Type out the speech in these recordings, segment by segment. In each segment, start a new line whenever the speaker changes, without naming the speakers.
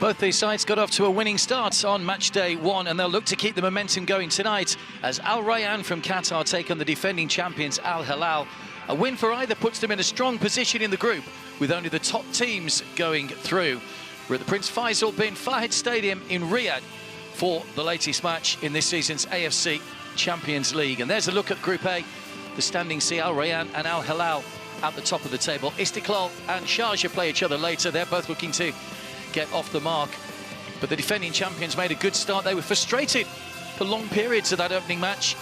Both these sides got off to a winning start on match day 1, and they'll look to keep the momentum going tonight as Rayyan from Qatar take on the defending champions Al Hilal. A win for either puts them in a strong position in the group, with only the top teams going through. We're at the Prince Faisal bin Fahd Stadium in Riyadh for the latest match in this season's AFC Champions League. And there's a look at Group A. The standings see Al Rayyan and Al Hilal at the top of the table. Istiklal and Sharjah play each other later. They're both looking to get off the mark. But the defending champions made a good start. They were frustrated for long periods of that opening match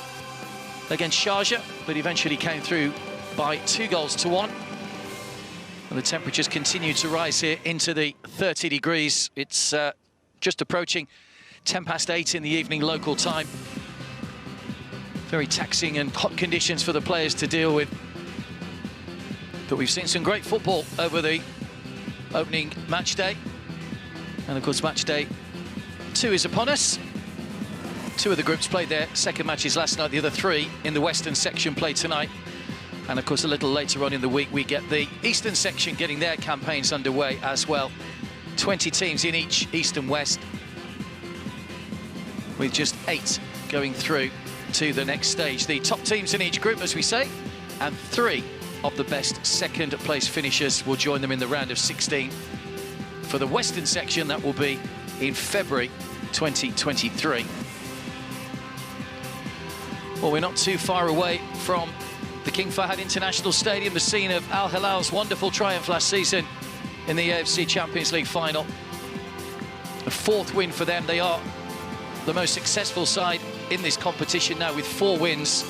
against Sharjah, but eventually came through by 2-1. And the temperatures continue to rise here into the 30 degrees. It's just approaching 8:10 in the evening local time. Very taxing and hot conditions for the players to deal with. But we've seen some great football over the opening match day. And of course, match day 2 is upon us. 2 of the groups played their second matches last night. The other 3 in the Western section played tonight. And of course, a little later on in the week, we get the Eastern section getting their campaigns underway as well. 20 teams in each, East and West, with just 8 going through to the next stage. The top teams in each group, as we say, and 3 of the best second-place finishers will join them in the round of 16. For the Western section, that will be in February 2023. Well, we're not too far away from the King Fahd International Stadium, the scene of Al Hilal's wonderful triumph last season in the AFC Champions League final. A 4th win for them. They are the most successful side in this competition now with 4 wins.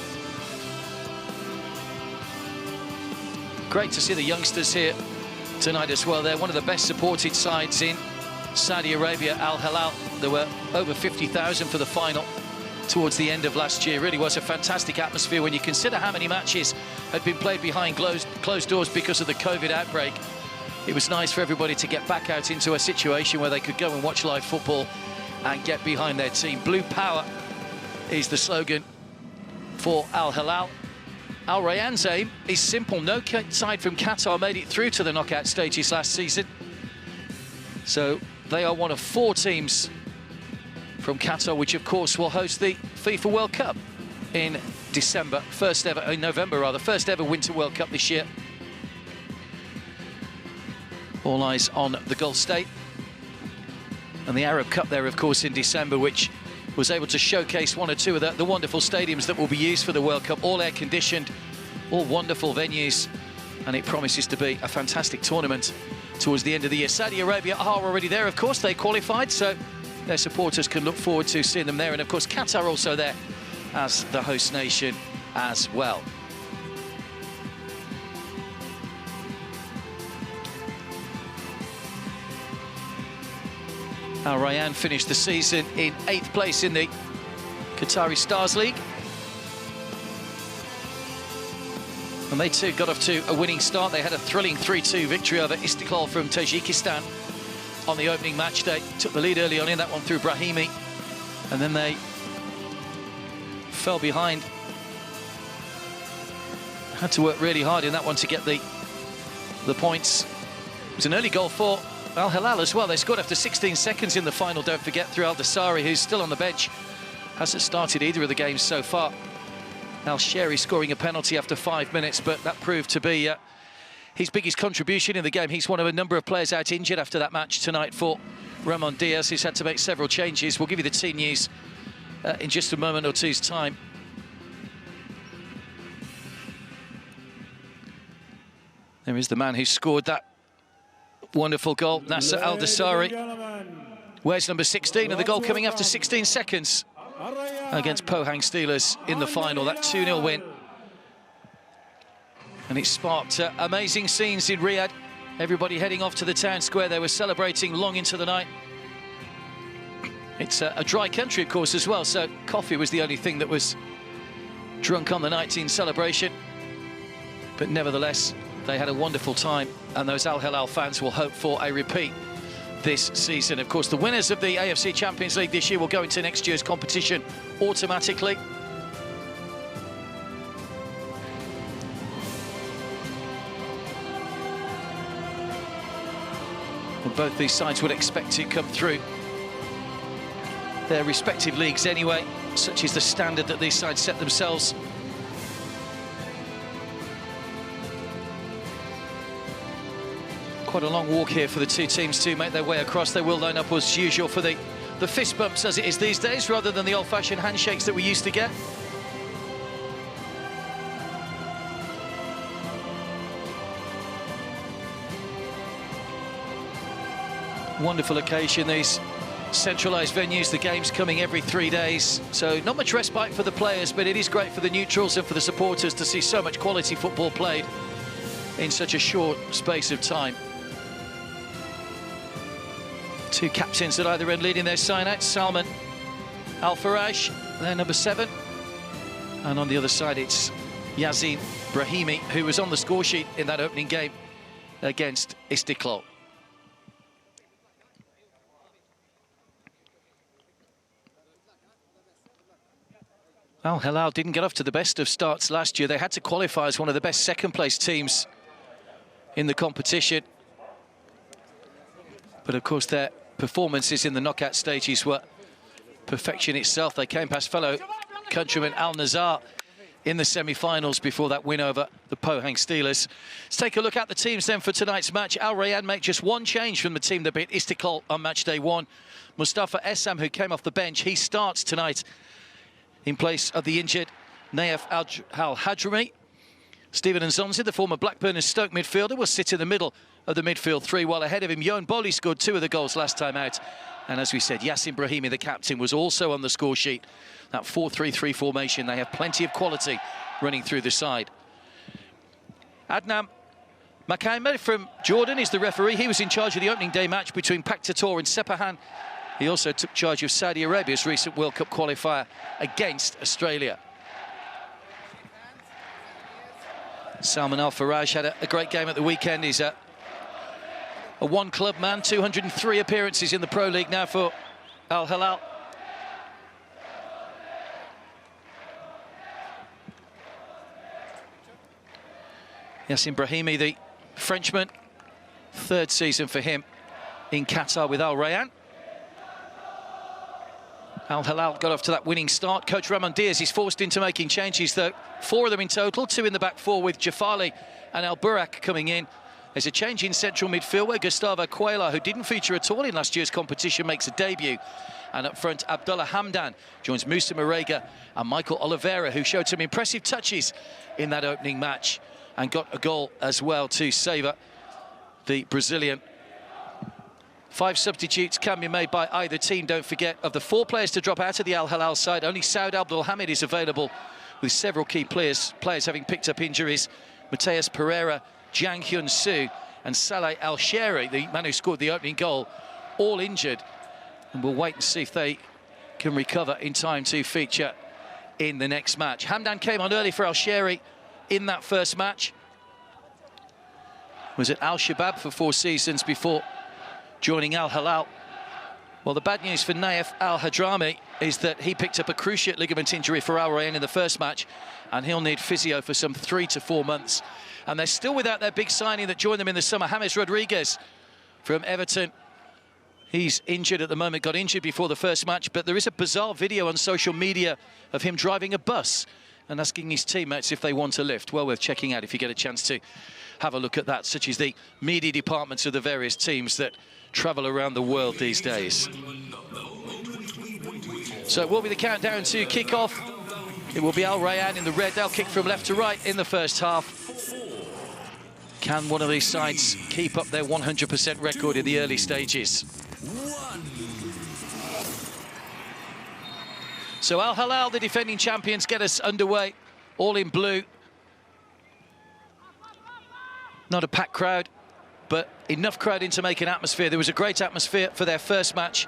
Great to see the youngsters here tonight as well. They're one of the best supported sides in Saudi Arabia, Al Hilal. There were over 50,000 for the final towards the end of last year. It really was a fantastic atmosphere when you consider how many matches had been played behind closed doors because of the COVID outbreak. It was nice for everybody to get back out into a situation where they could go and watch live football and get behind their team. Blue power is the slogan for Al Hilal. Al Rayyan's aim is simple. No side from Qatar made it through to the knockout stages last season. So they are one of 4 teams from Qatar, which of course will host the FIFA World Cup in December. November rather. First ever Winter World Cup this year. All eyes on the Gulf state. And the Arab Cup there, of course, in December, which was able to showcase 1 or 2 of the wonderful stadiums that will be used for the World Cup. All air-conditioned, all wonderful venues, and it promises to be a fantastic tournament towards the end of the year. Saudi Arabia are already there, of course. They qualified, so their supporters can look forward to seeing them there. And, of course, Qatar also there as the host nation as well. Al Rayyan finished the season in 8th place in the Qatari Stars League. And they too got off to a winning start. They had a thrilling 3-2 victory over Istiklal from Tajikistan on the opening match day. Took the lead early on in that one through Brahimi. And then they fell behind. Had to work really hard in that one to get the points. It was an early goal for Al Hilal as well. They scored after 16 seconds in the final, don't forget, through Al Dasari, who's still on the bench. Hasn't started either of the games so far. Al Sherry scoring a penalty after 5 minutes, but that proved to be his biggest contribution in the game. He's one of a number of players out injured after that match tonight for Ramon Diaz, who's had to make several changes. We'll give you the team news in just a moment or two's time. There is the man who scored that wonderful goal, Nasser Al Dasari. Wears number 16, and the goal coming after 16 seconds against Pohang Steelers in the final, that 2-0 win. And it sparked amazing scenes in Riyadh. Everybody heading off to the town square. They were celebrating long into the night. It's a dry country, of course, as well, so coffee was the only thing that was drunk on the night in celebration. But nevertheless, they had a wonderful time, and those Al Hilal fans will hope for a repeat this season. Of course, the winners of the AFC Champions League this year will go into next year's competition automatically. Well, both these sides would expect to come through their respective leagues anyway. Such is the standard that these sides set themselves. Quite a long walk here for the two teams to make their way across. They will line up as usual for the fist bumps as it is these days, rather than the old-fashioned handshakes that we used to get. Wonderful occasion, these centralised venues, the games coming every 3 days, so not much respite for the players, but it is great for the neutrals and for the supporters to see so much quality football played in such a short space of time. Two captains at either end leading their sign-out. Salman Al-Faraj, their number 7, and on the other side it's Yassin Brahimi, who was on the score sheet in that opening game against Istiklal. Al Hilal didn't get off to the best of starts last year. They had to qualify as one of the best second-place teams in the competition. But of course their performances in the knockout stages were perfection itself. They came past fellow countryman Al Nazar in the semi-finals before that win over the Pohang Steelers. Let's take a look at the teams then for tonight's match. Al Rayyan make just one change from the team that beat Istiklal on match day 1. Mustafa Essam, who came off the bench, he starts tonight in place of the injured Naif Al-Hadrami. Stephen Nzonzi, the former Blackburn and Stoke midfielder, will sit in the middle of the midfield three, while ahead of him, Yohan Boli scored 2 of the goals last time out. And as we said, Yassin Brahimi, the captain, was also on the score sheet. That 4-3-3 formation, they have plenty of quality running through the side. Adnan Makaimed from Jordan is the referee. He was in charge of the opening day match between Pak Tator and Sepahan. He also took charge of Saudi Arabia's recent World Cup qualifier against Australia. Salman Al-Faraj had a great game at the weekend. He's a one-club man, 203 appearances in the Pro League now for Al Hilal. Yassin Brahimi, the Frenchman, 3rd season for him in Qatar with Al Rayyan. Al Hilal got off to that winning start. Coach Ramon Diaz is forced into making changes, though. 4 of them in total, 2 in the back 4 with Jafali and Al Burak coming in. There's a change in central midfield where Gustavo Cuellar, who didn't feature at all in last year's competition, makes a debut. And up front, Abdullah Hamdan joins Musa Marega and Michael Oliveira, who showed some impressive touches in that opening match and got a goal as well to savour the Brazilian. 5 substitutes can be made by either team, don't forget. Of the 4 players to drop out of the Al Hilal side, only Saud Abdul Hamid is available, with several key players having picked up injuries. Mateus Pereira, Jang Hyun Soo and Saleh Al-Sheri, the man who scored the opening goal, all injured. And we'll wait and see if they can recover in time to feature in the next match. Hamdan came on early for Al-Sheri in that first match. Was at Al-Shabaab for 4 seasons before joining Al Hilal. Well, the bad news for Naif Al-Hadrami is that he picked up a cruciate ligament injury for Al Rayyan in the first match, and he'll need physio for some 3 to 4 months. And they're still without their big signing that joined them in the summer, James Rodriguez from Everton. He's injured at the moment, got injured before the first match, but there is a bizarre video on social media of him driving a bus and asking his teammates if they want a lift. Well worth checking out if you get a chance to have a look at that, such as the media departments of the various teams that travel around the world these days. So it will be the countdown to kick-off. It will be Al Rayyan in the red. They'll kick from left to right in the first half. Can one of these sides keep up their 100% record in the early stages? So Al Hilal, the defending champions, get us underway, all in blue. Not a packed crowd, but enough crowd in to make an atmosphere. There was a great atmosphere for their first match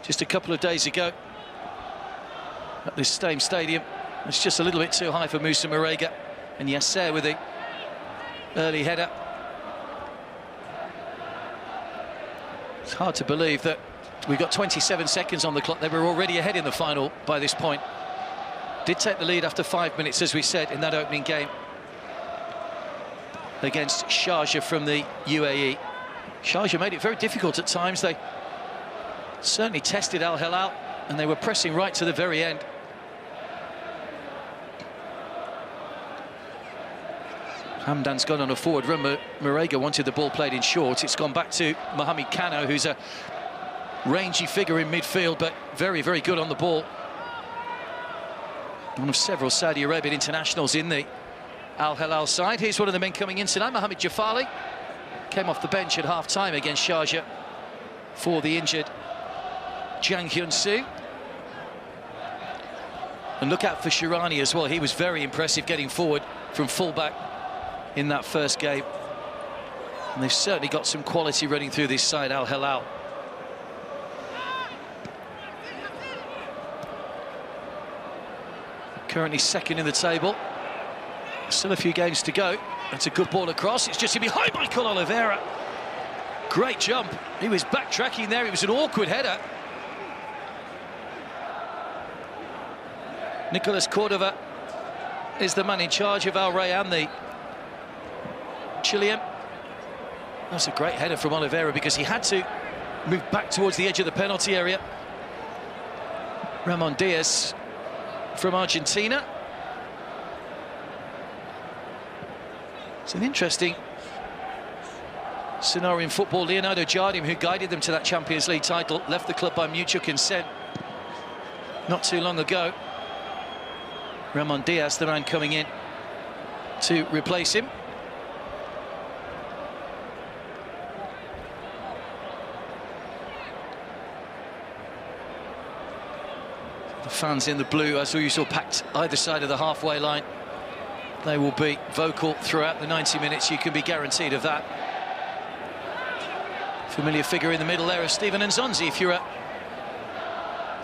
just a couple of days ago at this same stadium. It's just a little bit too high for Musa Marega, and Yasser with the early header. It's hard to believe that we've got 27 seconds on the clock. They were already ahead in the final by this point. Did take the lead after 5 minutes, as we said, in that opening game. against Sharjah from the UAE. Sharjah made it very difficult at times. They certainly tested Al Hilal, and they were pressing right to the very end. Hamdan's gone on a forward run. Marega wanted the ball played in short. It's gone back to Mohamed Kano, who's a rangy figure in midfield, but very, very good on the ball. One of several Saudi Arabian internationals in the Al Hilal side. Here's one of the men coming in tonight, Mohamed Jafali. Came off the bench at half-time against Sharjah for the injured Jang Hyun-soo. And look out for Shirani as well. He was very impressive getting forward from full-back in that first game. And they've certainly got some quality running through this side, Al Hilal. Currently second in the table. Still a few games to go. That's a good ball across. It's just behind Michael Oliveira. Great jump. He was backtracking there. It was an awkward header. Nicolas Cordova is the man in charge of Al Rayyan, the Chilean. That's a great header from Oliveira because he had to move back towards the edge of the penalty area. Ramon Diaz from Argentina. It's an interesting scenario in football. Leonardo Jardim, who guided them to that Champions League title, left the club by mutual consent not too long ago. Ramon Diaz, the man coming in to replace him. The fans in the blue, as usual, packed either side of the halfway line. They will be vocal throughout the 90 minutes, you can be guaranteed of that. Familiar figure in the middle there is Stephen Nzonzi, if you're a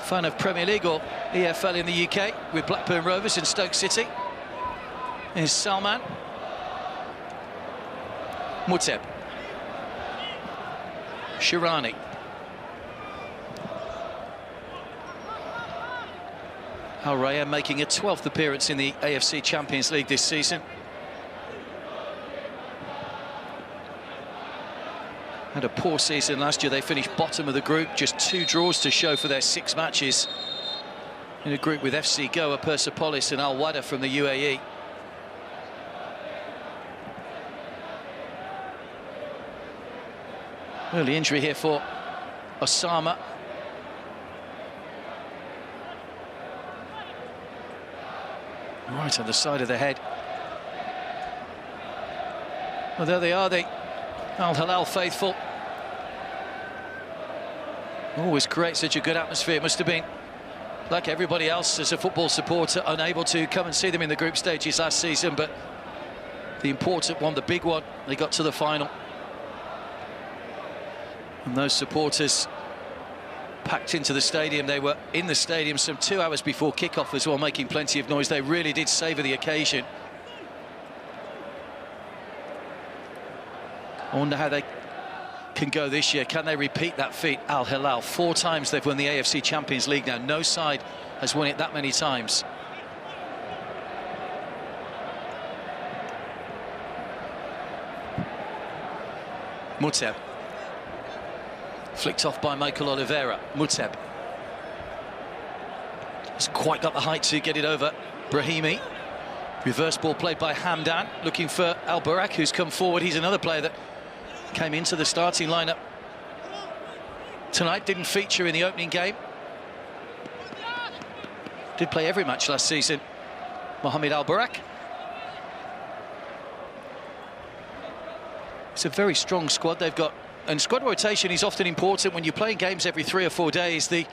fan of Premier League or EFL in the UK, with Blackburn Rovers and Stoke City. Here's Salman. Muteb. Shirani. Al Rayyan making a 12th appearance in the AFC Champions League this season. Had a poor season last year. They finished bottom of the group, just 2 draws to show for their 6 matches in a group with FC Goa, Persepolis and Al Wada from the UAE. Early injury here for Osama. Right on the side of the head. Well, there they are, the Al Hilal faithful. Always create such a good atmosphere. It must have been, like everybody else as a football supporter, unable to come and see them in the group stages last season, but the important one, the big one, they got to the final. And those supporters packed into the stadium. They were in the stadium some 2 hours before kickoff as well, making plenty of noise. They really did savour the occasion. I wonder how they can go this year. Can they repeat that feat? Al Hilal, 4 times they've won the AFC Champions League now. No side has won it that many times. Muteb. Flicked off by Michael Oliveira. Muteb. Hasn't quite got the height to get it over Brahimi. Reverse ball played by Hamdan, looking for Al Barak, who's come forward. He's another player that came into the starting lineup tonight, didn't feature in the opening game. Did play every match last season. Mohamed Al Barak. It's a very strong squad they've got. And squad rotation is often important when you're playing games every 3 or 4 days. The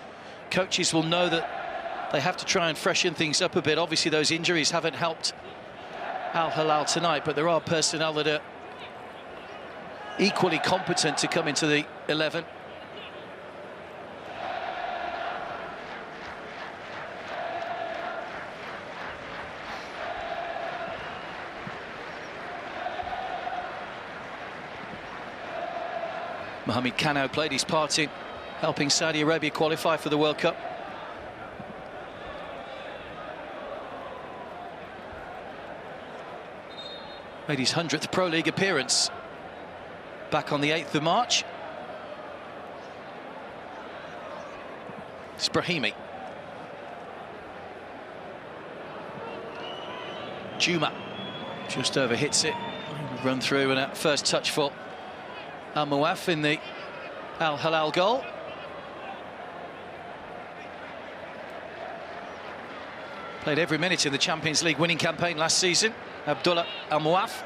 coaches will know that they have to try and freshen things up a bit. Obviously, those injuries haven't helped Al Hilal tonight, but there are personnel that are equally competent to come into the 11. Mohamed Kano played his part in helping Saudi Arabia qualify for the World Cup. Made his 100th Pro League appearance back on the 8th of March. It's Brahimi. Juma just over hits it. Run through and a first touch for Al Mawaf in the Al Hilal goal. Played every minute in the Champions League winning campaign last season, Abdullah Al Mawaf.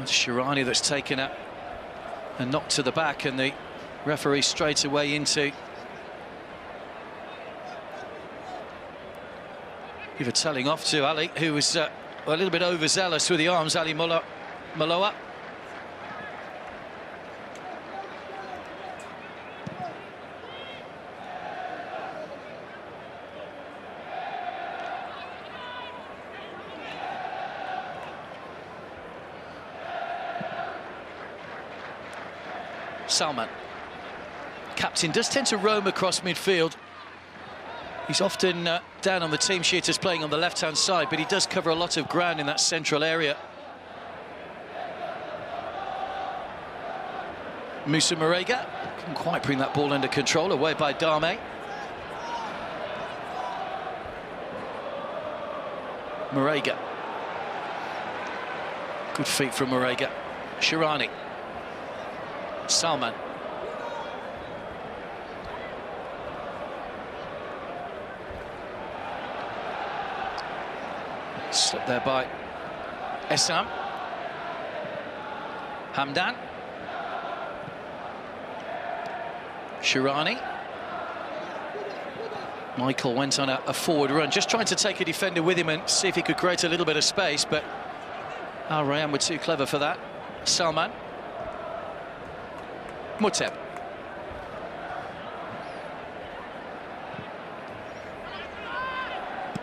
It's Shirani that's taken it and knocked to the back, and the referee straight away into give a telling off to Ali, who was a little bit overzealous with the arms. Ali Maloa. Salman. Captain does tend to roam across midfield. He's often down on the team sheet as playing on the left-hand side, but he does cover a lot of ground in that central area. Musa Marega couldn't quite bring that ball under control, away by Dame. Marega. Good feet from Marega. Shirani. Salman. Slipped there by Essam. Hamdan. Shirani. Michael went on a forward run, just trying to take a defender with him and see if he could create a little bit of space, but Al Rayyan were too clever for that. Salman. Muteb.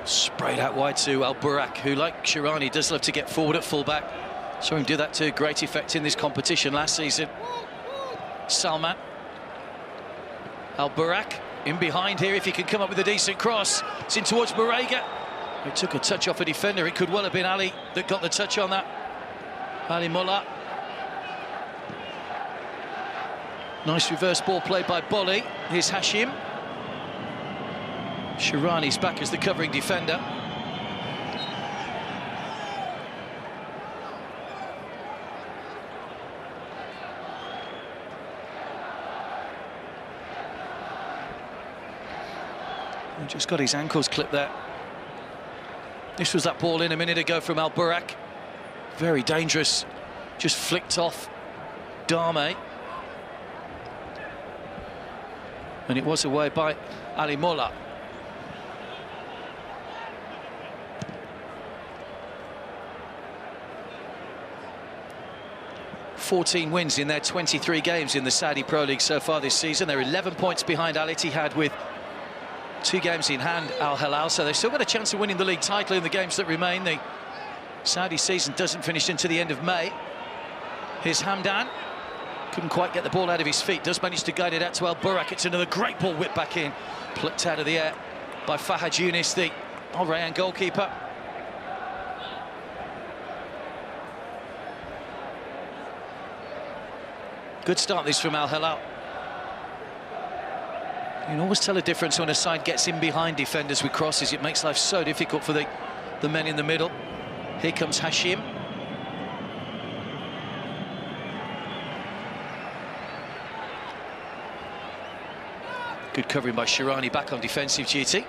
Sprayed out wide to Al Burak, who, like Shirani, does love to get forward at full-back. Saw him do that to great effect in this competition last season. Salman. Al Burak in behind here, if he can come up with a decent cross. It's in towards Marega. He took a touch off a defender. It could well have been Ali that got the touch on that. Ali Mullah. Nice reverse ball played by Bolly. Here's Hashim. Shirani's back as the covering defender. He just got his ankles clipped there. This was that ball in a minute ago from Al Burak. Very dangerous. Just flicked off Dame. And it was away by Ali Mola. (14 wins in their 23 games in the Saudi Pro League so far this season. They're 11 points behind Al Ittihad with 2 games in hand, Al Hilal, so they've still got a chance of winning the league title in the games that remain. The Saudi season doesn't finish until the end of May. Here's Hamdan. Couldn't quite get the ball out of his feet, does manage to guide it out to Al Burak. It's another great ball whipped back in, plucked out of the air by Fahad Younis, the Al Rayyan goalkeeper. Good start this from Al Hilal. You can always tell a difference when a side gets in behind defenders with crosses. It makes life so difficult for the men in the middle. Here comes Hashim. Good covering by Shirani, back on defensive duty.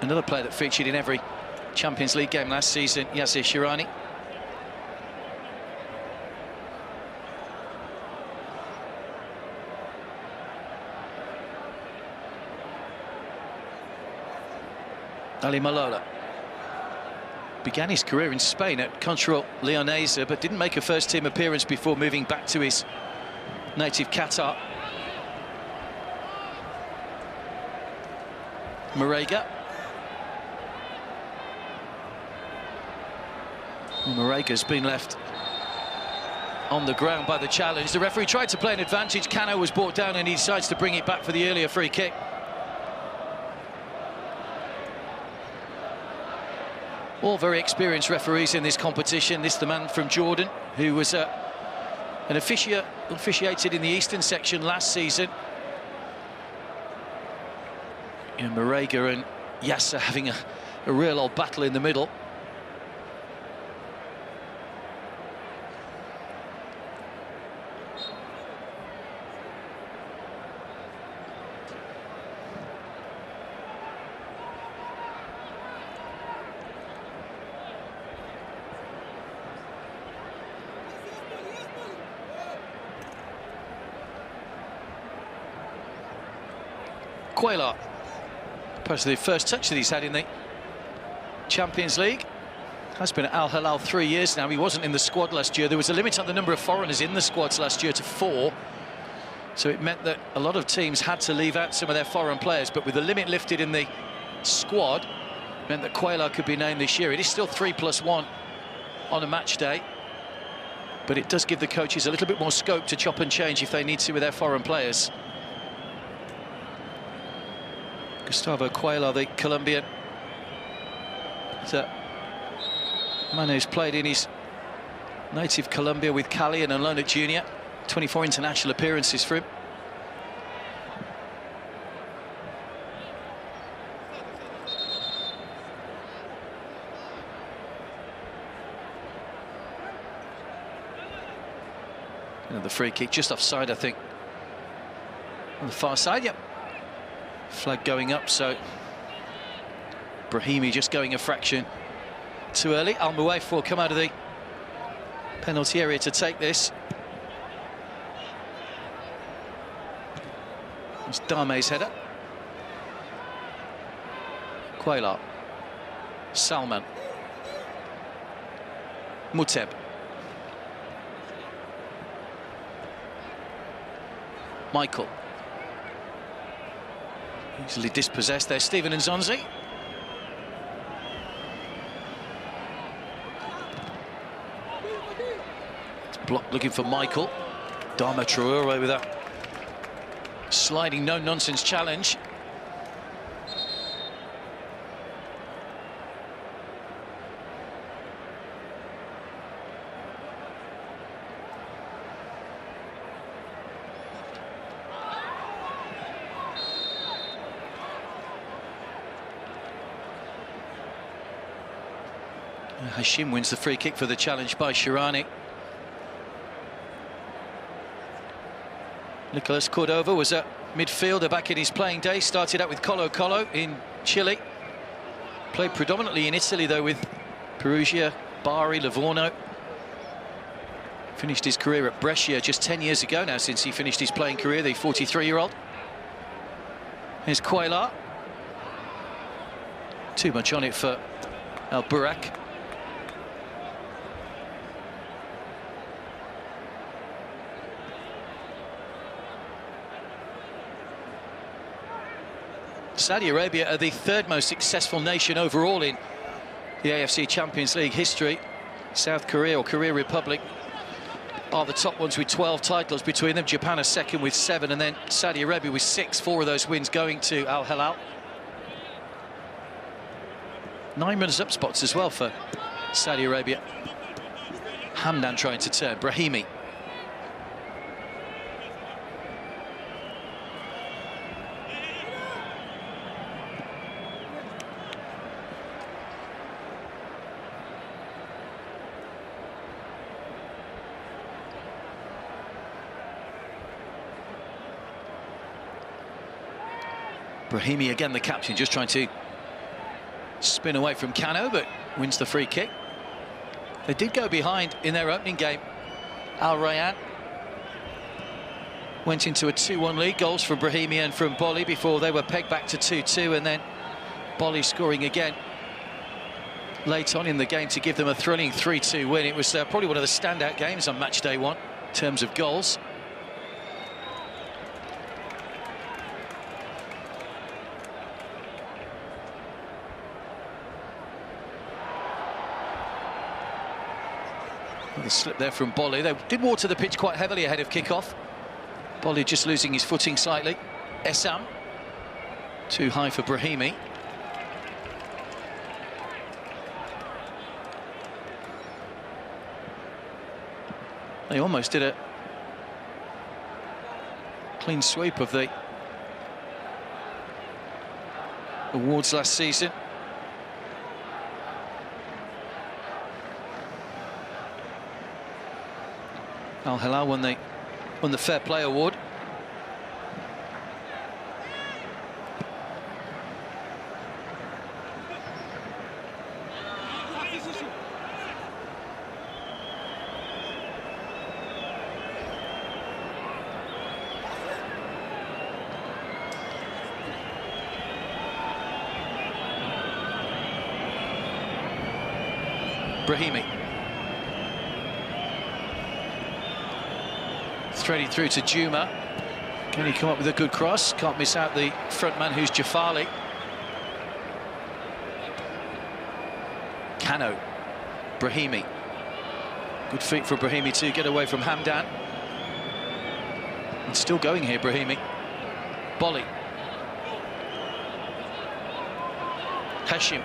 Another player that featured in every Champions League game last season, Yasir Shirani. Ali Malola began his career in Spain at Control Leonesa, but didn't make a first-team appearance before moving back to his native Qatar. Marega. Well, Marega's been left on the ground by the challenge. The referee tried to play an advantage. Cano was brought down and he decides to bring it back for the earlier free kick. All very experienced referees in this competition. This the man from Jordan, who was an officiated in the Eastern section last season. You know, Marega and Yasser having a real old battle in the middle. Quayla, perhaps the first touch that he's had in the Champions League. Has been at Al Hilal 3 years now. He wasn't in the squad last year. There was a limit on the number of foreigners in the squads last year to 4. So it meant that a lot of teams had to leave out some of their foreign players. But with the limit lifted in the squad, it meant that Quayla could be named this year. It is still 3+1 on a match day. But it does give the coaches a little bit more scope to chop and change if they need to with their foreign players. Gustavo Quayla, the Colombian, the man who's played in his native Colombia with Cali and alone at junior. 24 international appearances for him. And the free kick just offside, I think. On the far side, yep. Flag going up, so Brahimi just going a fraction too early. Al Muwaif will come out of the penalty area to take this. It's Dame's header. Quayla. Salman. Muteb. Michael. Easily dispossessed there, Stephen Nzonzi. It's blocked looking for Michael. Dama Traore with that sliding no-nonsense challenge. Hashim wins the free kick for the challenge by Shirani. Nicolas Cordova was a midfielder back in his playing day. Started out with Colo Colo in Chile. Played predominantly in Italy, though, with Perugia, Bari, Livorno. Finished his career at Brescia just 10 years ago now, since he finished his playing career, the 43-year-old. Here's Quayla. Too much on it for Al Burak. Saudi Arabia are the third most successful nation overall in the AFC Champions League history. South Korea or Korea Republic are the top ones with 12 titles between them. Japan are second with 7, and then Saudi Arabia with 6. 4 of those wins going to Al Hilal. 9 runners-up spots as well for Saudi Arabia. Hamdan trying to turn. Brahimi. Brahimi again, the captain, just trying to spin away from Cano, but wins the free kick. They did go behind in their opening game. Al Rayyan went into a 2-1 lead. Goals from Brahimi and from Bolly before they were pegged back to 2-2, and then Bolly scoring again late on in the game to give them a thrilling 3-2 win. It was probably one of the standout games on match day 1 in terms of goals. The slip there from Bolly. They did water the pitch quite heavily ahead of kick-off. Bolly just losing his footing slightly. Essam. Too high for Brahimi. They almost did a clean sweep of the awards last season. Al Hilal won the Fair Play Award. Brahimi. Threading through to Juma. Can he come up with a good cross? Can't miss out the front man, who's Jafali. Kano. Brahimi. Good feet for Brahimi to get away from Hamdan. And still going here, Brahimi. Bolly. Hashim.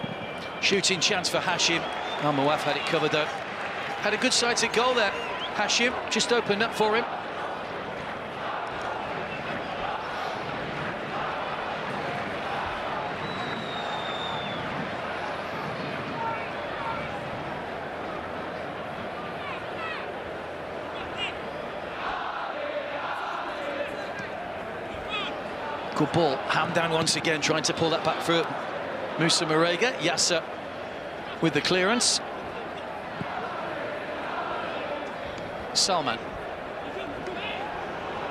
Shooting chance for Hashim. Al Mawaf had it covered though. Had a good sighted goal there. Hashim just opened up for him. Good ball. Hamdan once again trying to pull that back through. Musa Marega. Yasser with the clearance. Salman.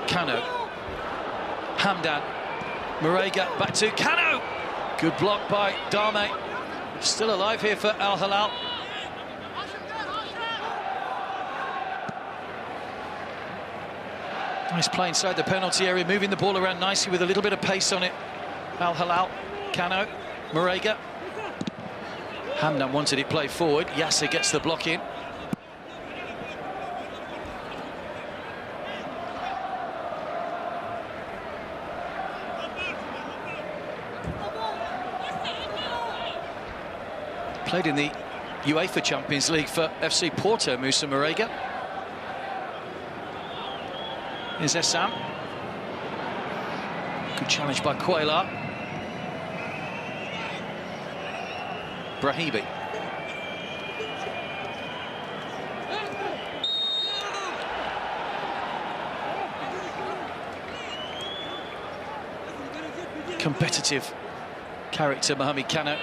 Kano. Hamdan. Marega back to Kano. Good block by Dame. Still alive here for Al Hilal. Nice play inside the penalty area, moving the ball around nicely with a little bit of pace on it. Al Hilal. Kano. Marega. Hamdan wanted it played forward. Yasser gets the block in. Played in the UEFA Champions League for FC Porto, Musa Marega. Here's Essam. Good challenge by Quayla. Brahimi. Competitive character, Mohamed Kano.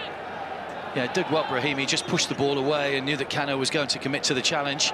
Yeah, did well, Brahimi, just pushed the ball away and knew that Kano was going to commit to the challenge.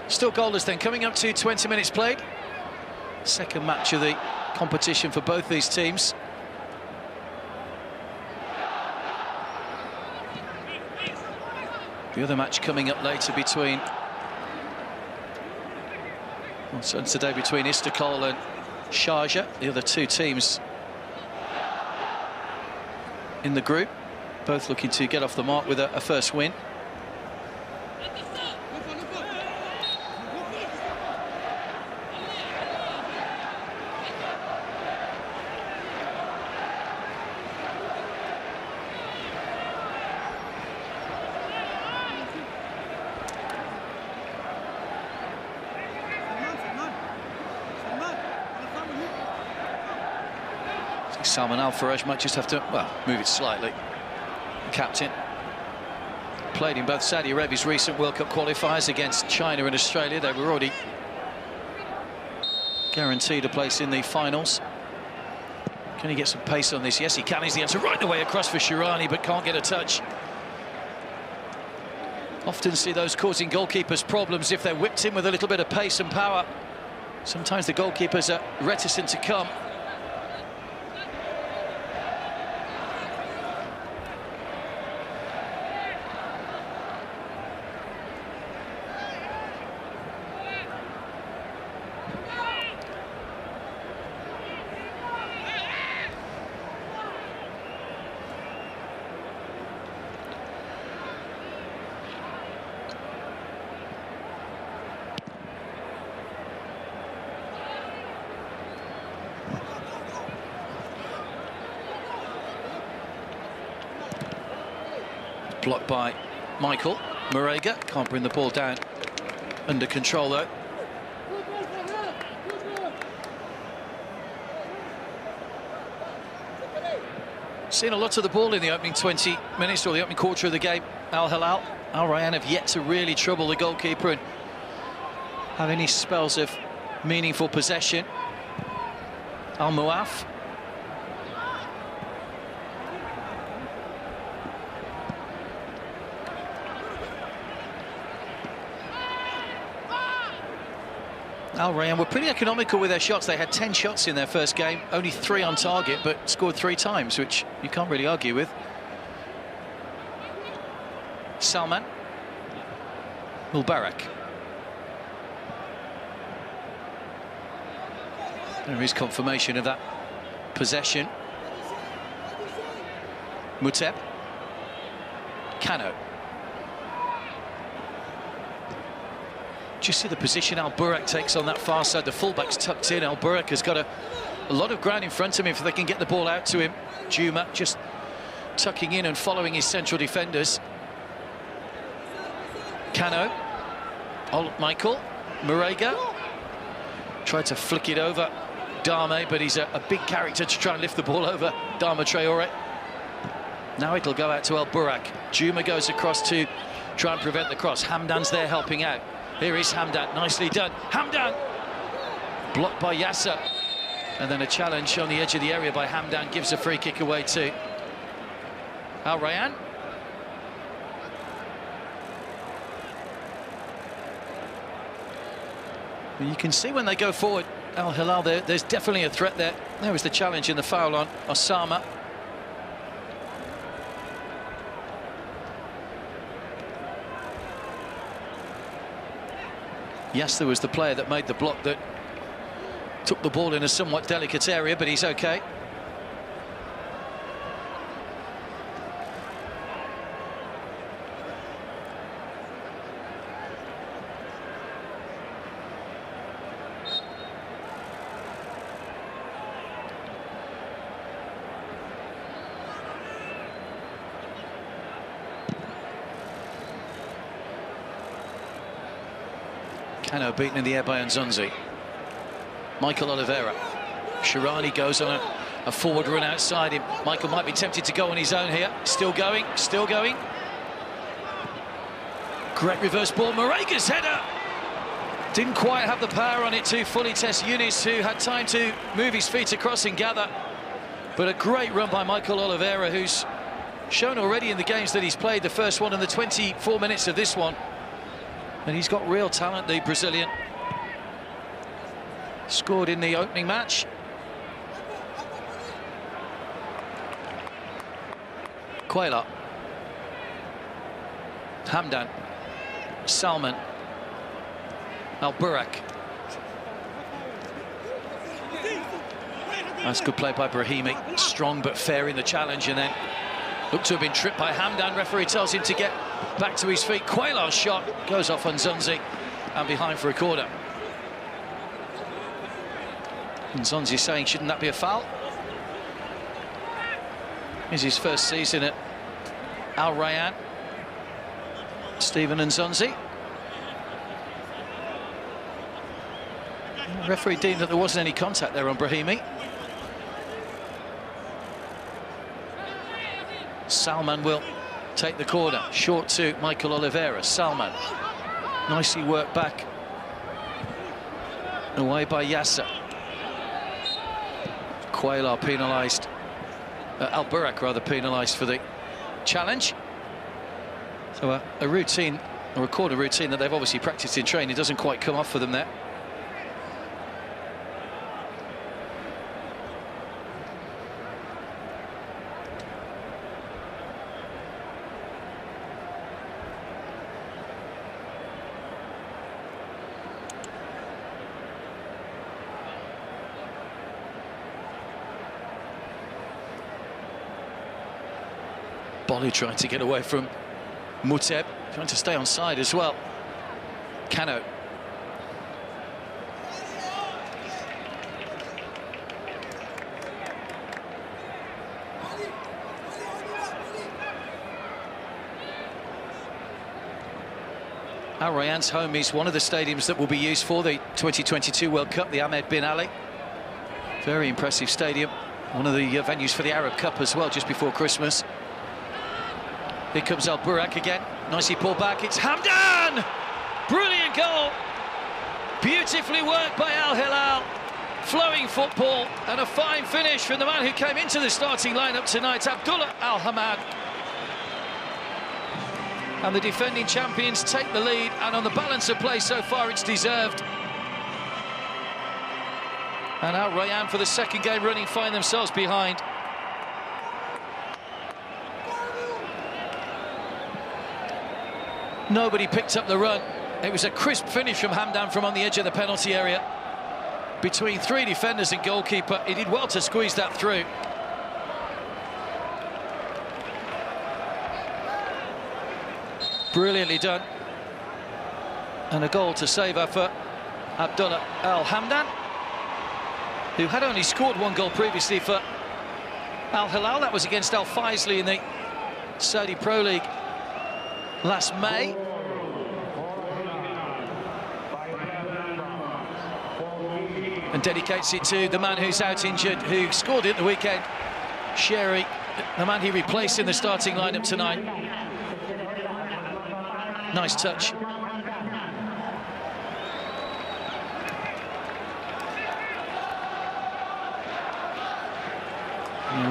Still goalless then, coming up to 20 minutes played. Second match of the competition for both these teams. The other match coming up later between... well, so today between Istiklal and Sharjah, the other two teams in the group, both looking to get off the mark with a first win. Salman Al-Faraj might just have to, well, move it slightly. Captain. Played in both Saudi Arabia's recent World Cup qualifiers against China and Australia. They were already guaranteed a place in the finals. Can he get some pace on this? Yes, he can. He's the answer right the way across for Shirani, but can't get a touch. Often see those causing goalkeepers problems if they're whipped in with a little bit of pace and power. Sometimes the goalkeepers are reticent to come. Blocked by Michael. Marega can't bring the ball down. Under control though. Seen a lot of the ball in the opening 20 minutes or the opening quarter of the game. Al Hilal, Al Rayyan have yet to really trouble the goalkeeper and have any spells of meaningful possession. Al Muaf. Al Rayyan were pretty economical with their shots. They had 10 shots in their first game, only 3 on target, but scored 3 times, which you can't really argue with. Salman. Mubarak. There is confirmation of that possession. Muteb. Kano. Do you see the position Al Burak takes on that far side? The fullback's tucked in. Al Burak has got a lot of ground in front of him if they can get the ball out to him. Juma just tucking in and following his central defenders. Kano. Michael. Marega. Tried to flick it over Dame, but he's a big character to try and lift the ball over Dama Traore. Now it'll go out to Al Burak. Juma goes across to try and prevent the cross. Hamdan's there helping out. Here is Hamdan, nicely done. Hamdan! Blocked by Yasser. And then a challenge on the edge of the area by Hamdan gives a free kick away to Al Rayyan. You can see when they go forward, Al Hilal, there's definitely a threat there. There was the challenge and the foul on Osama. Yes, there was the player that made the block that took the ball in a somewhat delicate area, but he's okay. Kano beaten in the air by Nzonzi. Michael Oliveira. Sharani goes on a forward run outside him. Michael might be tempted to go on his own here. Still going, still going. Great reverse ball. Marega's header. Didn't quite have the power on it to fully test Yunis, who had time to move his feet across and gather. But a great run by Michael Oliveira, who's shown already in the games that he's played, the first one and the 24 minutes of this one. And he's got real talent, the Brazilian. Scored in the opening match. Quayla. Hamdan. Salman. Al Burak. That's good play by Brahimi. Strong but fair in the challenge, and then looked to have been tripped by Hamdan. Referee tells him to get back to his feet. Quayla's shot goes off on Nzonzi and behind for a corner. Nzonzi saying, shouldn't that be a foul? It's his first season at Al Rayyan. Stephen Nzonzi. The referee deemed that there wasn't any contact there on Brahimi. Salman will take the corner. Short to Michael Oliveira. Salman. Nicely worked back. Away by Yasser. Quayla penalised. Al Burak rather penalised for the challenge. So a routine, or a corner routine that they've obviously practiced in training, doesn't quite come off for them there. Bolly trying to get away from Muteb, trying to stay on side as well. Kano. Al Rayyan's home is one of the stadiums that will be used for the 2022 World Cup, the Ahmed Bin Ali. Very impressive stadium. One of the venues for the Arab Cup as well, just before Christmas. Here comes Al Burak again. Nicely pulled back. It's Hamdan! Brilliant goal. Beautifully worked by Al Hilal. Flowing football and a fine finish from the man who came into the starting lineup tonight, Abdullah Al Hamad. And the defending champions take the lead, and on the balance of play so far, it's deserved. And Al Rayyan, for the second game running, find themselves behind. Nobody picked up the run. It was a crisp finish from Hamdan from on the edge of the penalty area. Between three defenders and goalkeeper, he did well to squeeze that through. Brilliantly done. And a goal to savour for Abdullah Al Hamdan, who had only scored one goal previously for Al Hilal. That was against Al Faisley in the Saudi Pro League last May. And dedicates it to the man who's out injured, who scored it at the weekend, Sherry, the man he replaced in the starting lineup tonight. Nice touch.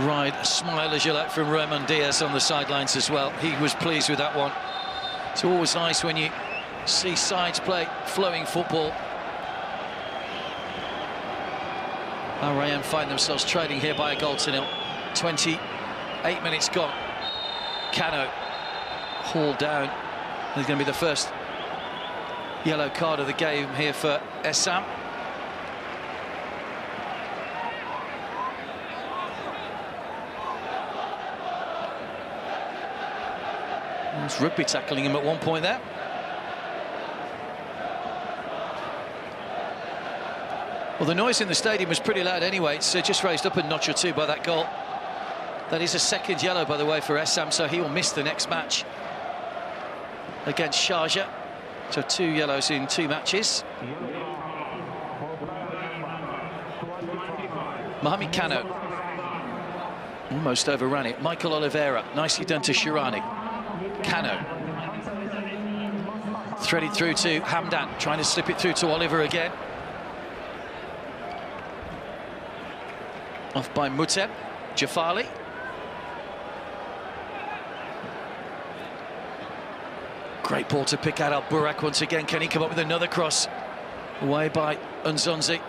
Right, a smile as you like from Rayyan Diaz on the sidelines as well. He was pleased with that one. It's always nice when you see sides play flowing football. Al Rayyan find themselves trailing here by a goal to nil. 28 minutes gone. Cano hauled down. There's going to be the first yellow card of the game here for Essam. There's Rugby tackling him at one point there. Well, the noise in the stadium was pretty loud anyway. It's just raised up a notch or two by that goal. That is a second yellow, by the way, for Essam, so he will miss the next match against Sharjah. So 2 yellows in 2 matches. Mohamed Kano almost overran it. Michael Oliveira, nicely done to Shirani. Kano threaded through to Hamdan, trying to slip it through to Oliver again. Off by Muteb, Jafali. Great ball to pick out Al Burak once again. Can he come up with another cross? Away by Unzonzi.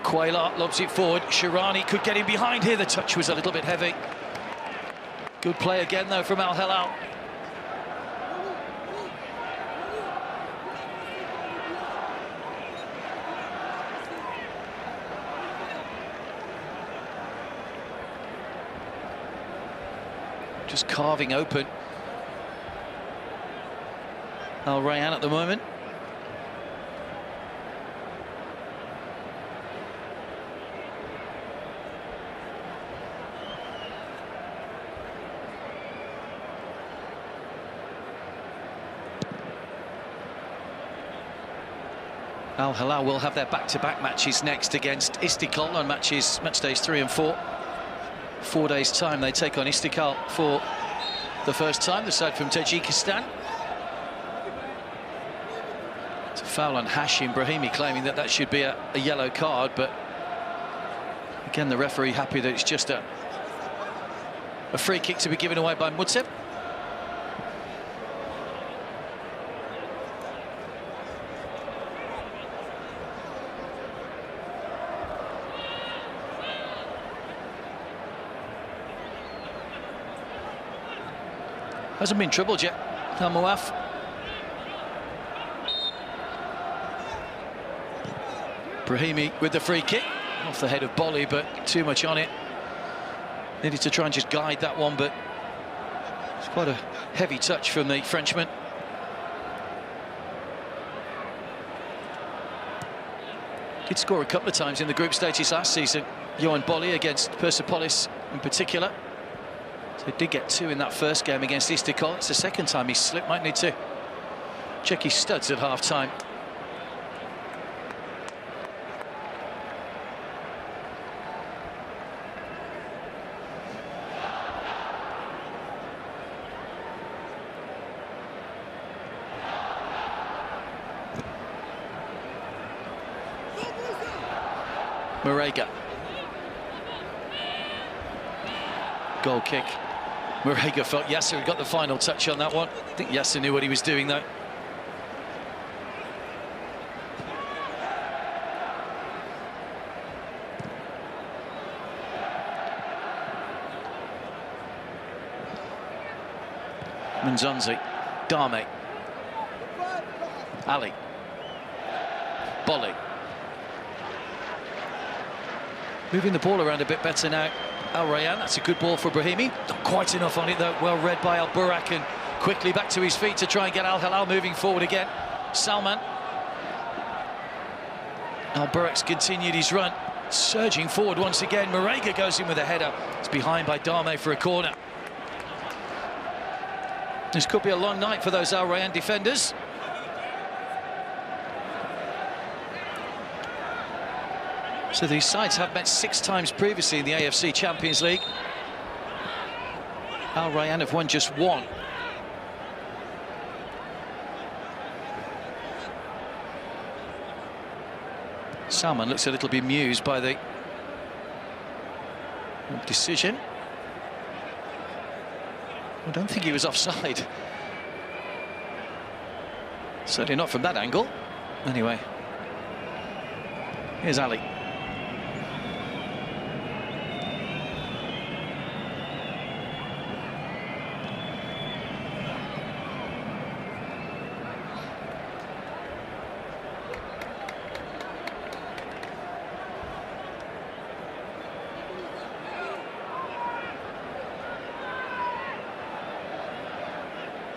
Quayla lobs it forward. Shirani could get him behind here. The touch was a little bit heavy. Good play again, though, from Al Hilal. Just carving open Al Rayyan at the moment. Al Hilal will have their back-to-back matches next against Istiklal on match days 3 and 4. 4 days' time they take on Istiklal for the first time, the side from Tajikistan. It's a foul on Hashim Brahimi, claiming that should be a yellow card, but again the referee happy that it's just a free kick to be given away by Muteb. Hasn't been troubled yet, Al Muaf. Brahimi with the free kick, off the head of Bolly, but too much on it. Needed to try and just guide that one, but it's quite a heavy touch from the Frenchman. Did score a couple of times in the group stages last season, Johan Bolly against Persepolis in particular. So he did get 2 in that first game against Istiklal. It's the second time he slipped. Might need to check his studs at half-time. Marega. Goal kick. Marega felt Yasser had got the final touch on that one. I think Yasser knew what he was doing, though. Munzonzi. Dame. Ali. Bolly. Moving the ball around a bit better now. Al Rayyan, that's a good ball for Brahimi. Not quite enough on it, though. Well read by Al Burak, and quickly back to his feet to try and get Al Hilal moving forward again. Salman. Al Burak's continued his run, surging forward once again. Marega goes in with a header. It's behind by Dame for a corner. This could be a long night for those Al Rayyan defenders. So these sides have met 6 times previously in the AFC Champions League. Al Rayyan have won just 1. Salman looks a little bemused by the decision. I don't think he was offside. Certainly not from that angle. Anyway, here's Ali.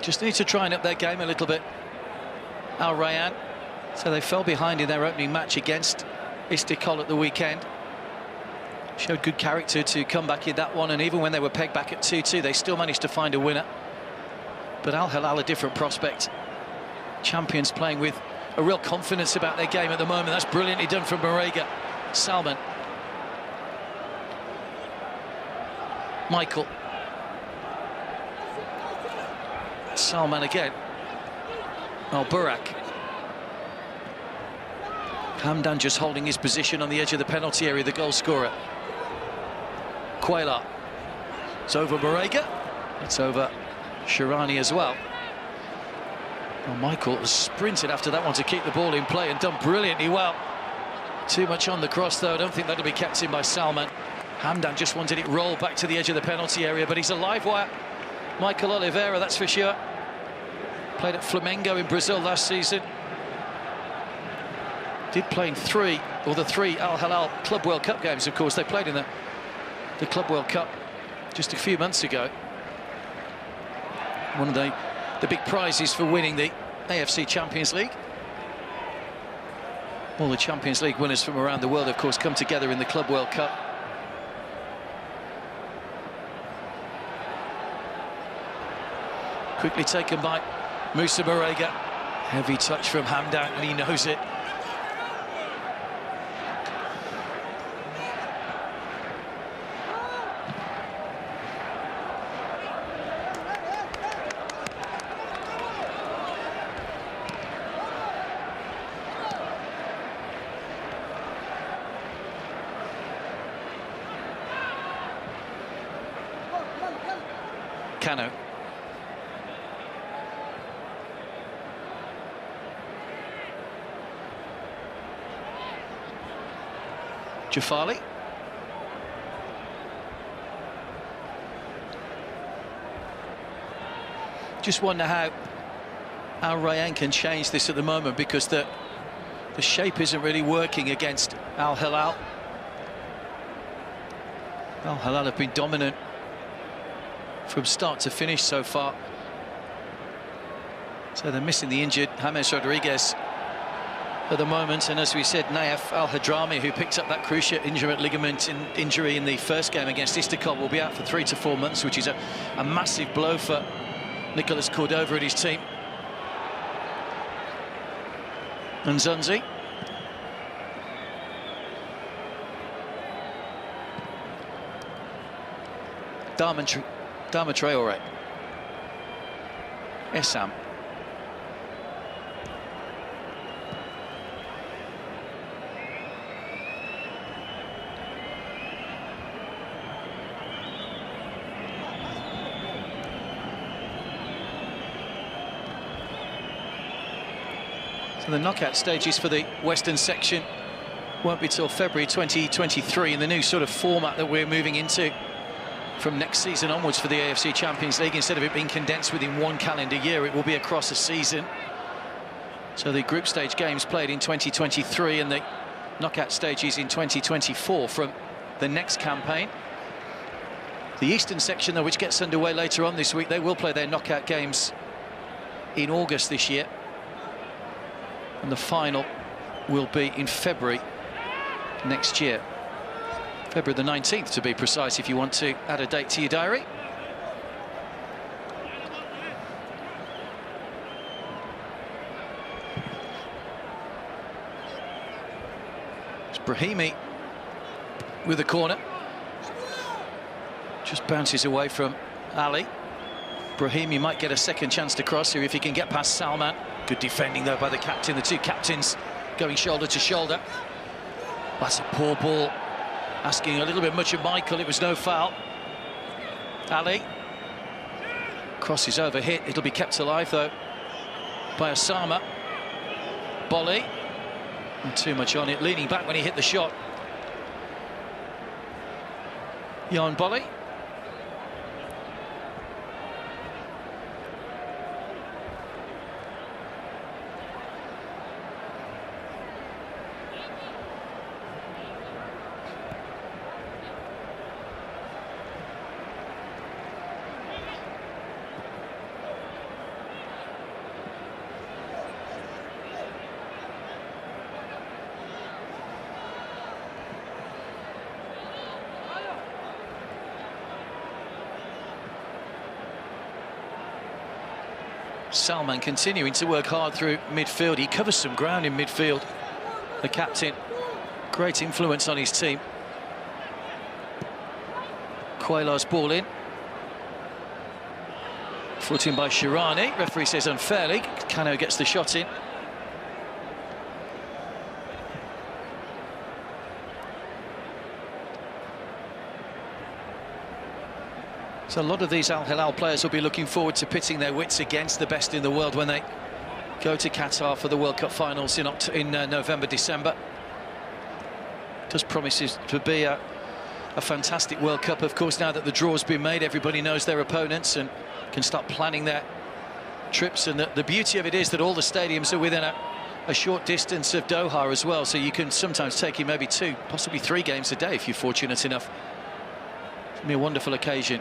Just need to try and up their game a little bit, Al Rayyan. So they fell behind in their opening match against Istiqlal at the weekend. Showed good character to come back in that one, and even when they were pegged back at 2-2, they still managed to find a winner. But Al Hilal, a different prospect. Champions playing with a real confidence about their game at the moment. That's brilliantly done from Marega. Salman. Michael. Salman again. Al Burak. Hamdan just holding his position on the edge of the penalty area, the goal scorer. Quayla. It's over Marega. It's over Shirani as well. Well, Michael has sprinted after that one to keep the ball in play and done brilliantly well. Too much on the cross, though. I don't think that'll be kept in by Salman. Hamdan just wanted it rolled back to the edge of the penalty area, but he's a live wire. Michael Oliveira, that's for sure. Played at Flamengo in Brazil last season. Did play in the three Al Hilal Club World Cup games, of course. They played in the Club World Cup just a few months ago. One of the big prizes for winning the AFC Champions League. All the Champions League winners from around the world, of course, come together in the Club World Cup. Quickly taken by Moussa Marega. Heavy touch from Hamdan, and he knows it. Cano. Jafali. Just wonder how Al Rayyan can change this at the moment, because the shape isn't really working against Al Hilal. Al Hilal have been dominant from start to finish so far. So they're missing the injured James Rodriguez at the moment, and as we said, Naif Al-Hadrami, who picked up that cruciate ligament injury in the first game against Istiqlal, will be out for 3 to 4 months, which is a massive blow for Nicolas Cordova and his team. And Zunzi. Dama Traore. Essam. So the knockout stages for the Western section won't be till February 2023, in the new sort of format that we're moving into from next season onwards for the AFC Champions League. Instead of it being condensed within one calendar year, it will be across a season. So the group stage games played in 2023 and the knockout stages in 2024 from the next campaign. The Eastern section, though, which gets underway later on this week, they will play their knockout games in August this year. And the final will be in February next year. February the 19th, to be precise, if you want to add a date to your diary. It's Brahimi with the corner. Just bounces away from Ali. Brahimi might get a second chance to cross here if he can get past Salman. Good defending, though, by the captain. The two captains going shoulder to shoulder. That's a poor ball. Asking a little bit much of Michael. It was no foul. Ali. Cross is overhit. It'll be kept alive, though, by Osama. Bolly. Not too much on it. Leaning back when he hit the shot. Jan Bolly. Salman continuing to work hard through midfield. He covers some ground in midfield. The captain, great influence on his team. Quaylar's ball in. Foot in by Shirani. Referee says unfairly. Cano gets the shot in. So a lot of these Al Hilal players will be looking forward to pitting their wits against the best in the world when they go to Qatar for the World Cup finals in November, December. Does promises to be a fantastic World Cup. Of course, now that the draw's been made, everybody knows their opponents and can start planning their trips. And the beauty of it is that all the stadiums are within a short distance of Doha as well, so you can sometimes take in maybe 2, possibly 3 games a day if you're fortunate enough. It's going to be a wonderful occasion.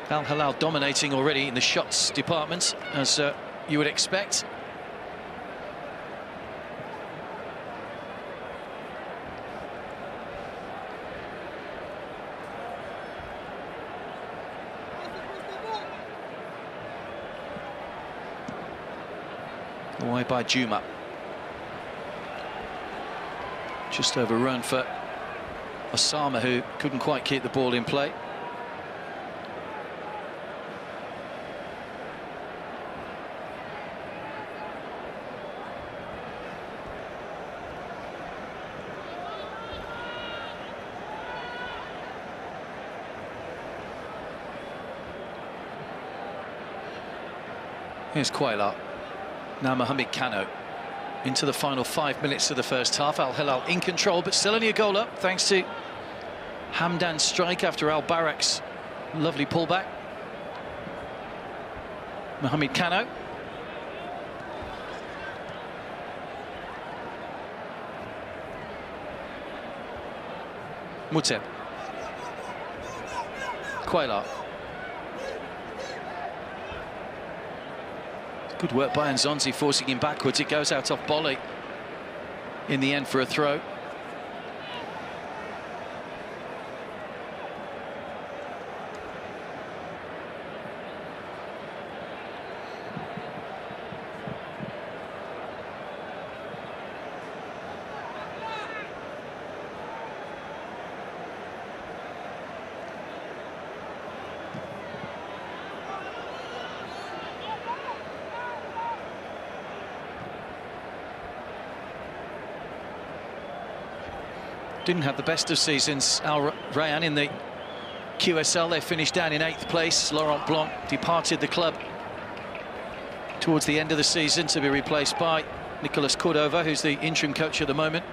Al Hilal dominating already in the shots department, as you would expect. Away by Juma. Just overrun for Osama, who couldn't quite keep the ball in play. Here's Quaylar. Now Mohamed Kano into the final 5 minutes of the first half. Al Hilal in control, but still only a goal up thanks to Hamdan's strike after Al Barak's lovely pullback. Mohamed Kano. Muteb. Quaylar. Good work by Nzonzi, forcing him backwards. It goes out off Bolly in the end for a throw. didn't have the best of seasons. Al Rayyan in the QSL, they finished down in 8th place. Laurent Blanc departed the club towards the end of the season to be replaced by Nicolas Cordova, who's the interim coach at the moment.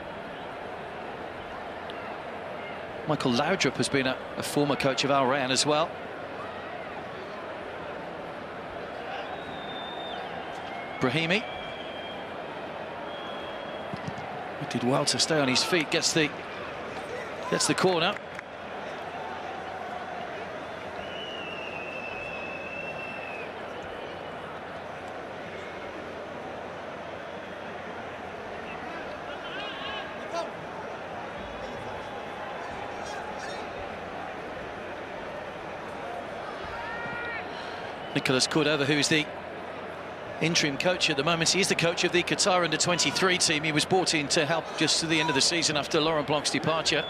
Michael Laudrup has been a former coach of Al Rayyan as well. Brahimi. He did well to stay on his feet, gets the corner. Nicolas Cordova, who is the interim coach at the moment. He is the coach of the Qatar under-23 team. He was brought in to help just to the end of the season after Laurent Blanc's departure.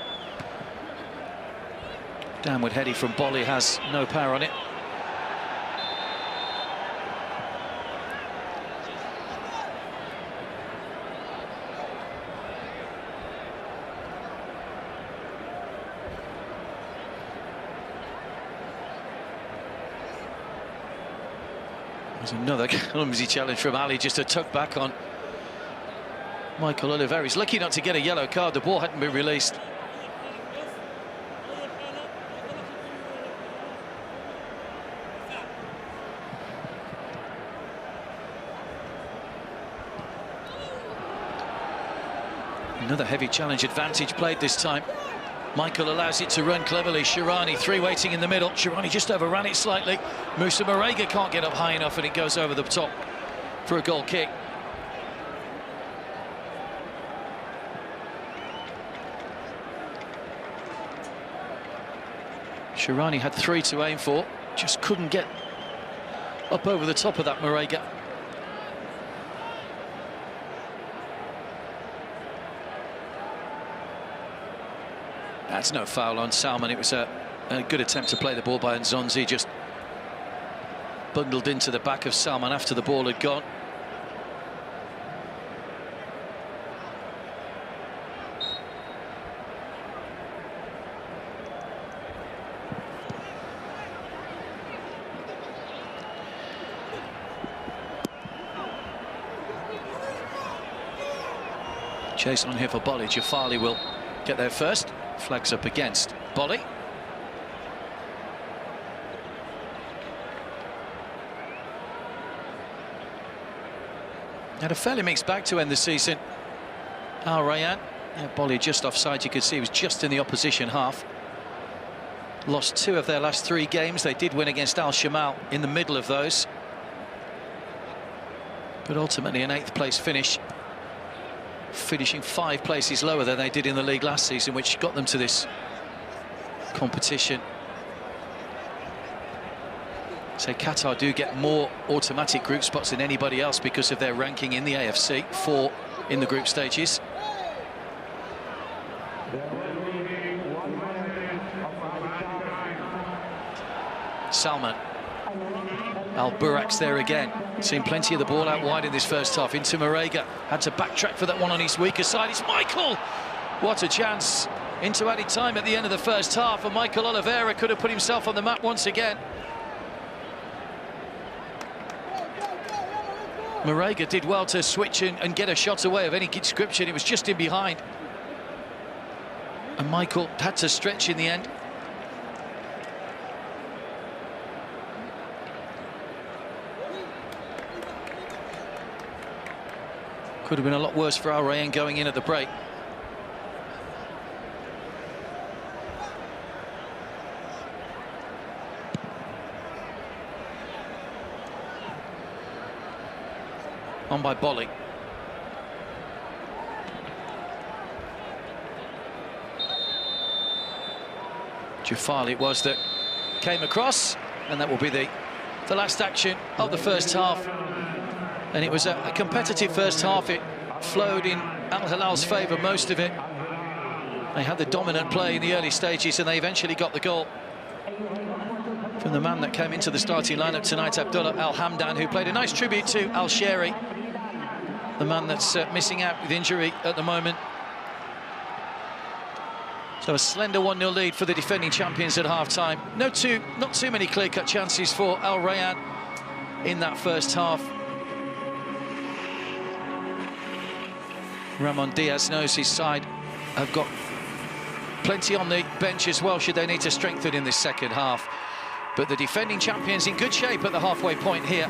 Downward heading from Bolly has no power on it. There's another clumsy challenge from Ali, just a tuck back on Michael Oliveira. He's lucky not to get a yellow card. The ball hadn't been released. Another heavy challenge advantage played this time. Michael allows it to run cleverly. Shirani, three waiting in the middle. Shirani just overran it slightly. Moussa Marega can't get up high enough, and it goes over the top for a goal kick. Shirani had three to aim for, just couldn't get up over the top of that Marega. That's no foul on Salman. It was a good attempt to play the ball by Nzonzi, just bundled into the back of Salman after the ball had gone. Chase on here for Bolly. Jafali will get there first. Flags up against Bolly. Had a fairly mixed bag to end the season. Al Rayyan. Bolly just offside, you could see he was just in the opposition half. Lost 2 of their last 3 games. They did win against Al Shamal in the middle of those. But ultimately an 8th place finish, finishing 5 places lower than they did in the league last season, which got them to this competition. So Qatar do get more automatic group spots than anybody else because of their ranking in the AFC, 4 in the group stages. Salman. Al-Burak's there again. Seen plenty of the ball out wide in this first half. Into Marega. Had to backtrack for that one on his weaker side. It's Michael! What a chance. Into added time at the end of the first half, and Michael Oliveira could have put himself on the map once again. Marega did well to switch and get a shot away of any description. It was just in behind. And Michael had to stretch in the end. Could have been a lot worse for Al Rayyan going in at the break. On by Bolly. Jafali it was that came across, and that will be the last action of the first half. And it was a competitive first half. It flowed in Al Hilal's favour, most of it. They had the dominant play in the early stages, and they eventually got the goal from the man that came into the starting lineup tonight, Abdullah Al Hamdan, who played a nice tribute to Al Sheri, the man that's missing out with injury at the moment. So a slender 1-0 lead for the defending champions at half-time. Not too many clear-cut chances for Al Rayyan in that first half. Ramon Diaz knows his side have got plenty on the bench as well, should they need to strengthen in this second half. But the defending champions in good shape at the halfway point here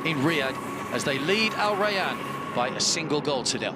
in Riyadh as they lead Al Rayyan by a single goal to nil.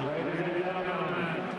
Ladies and gentlemen.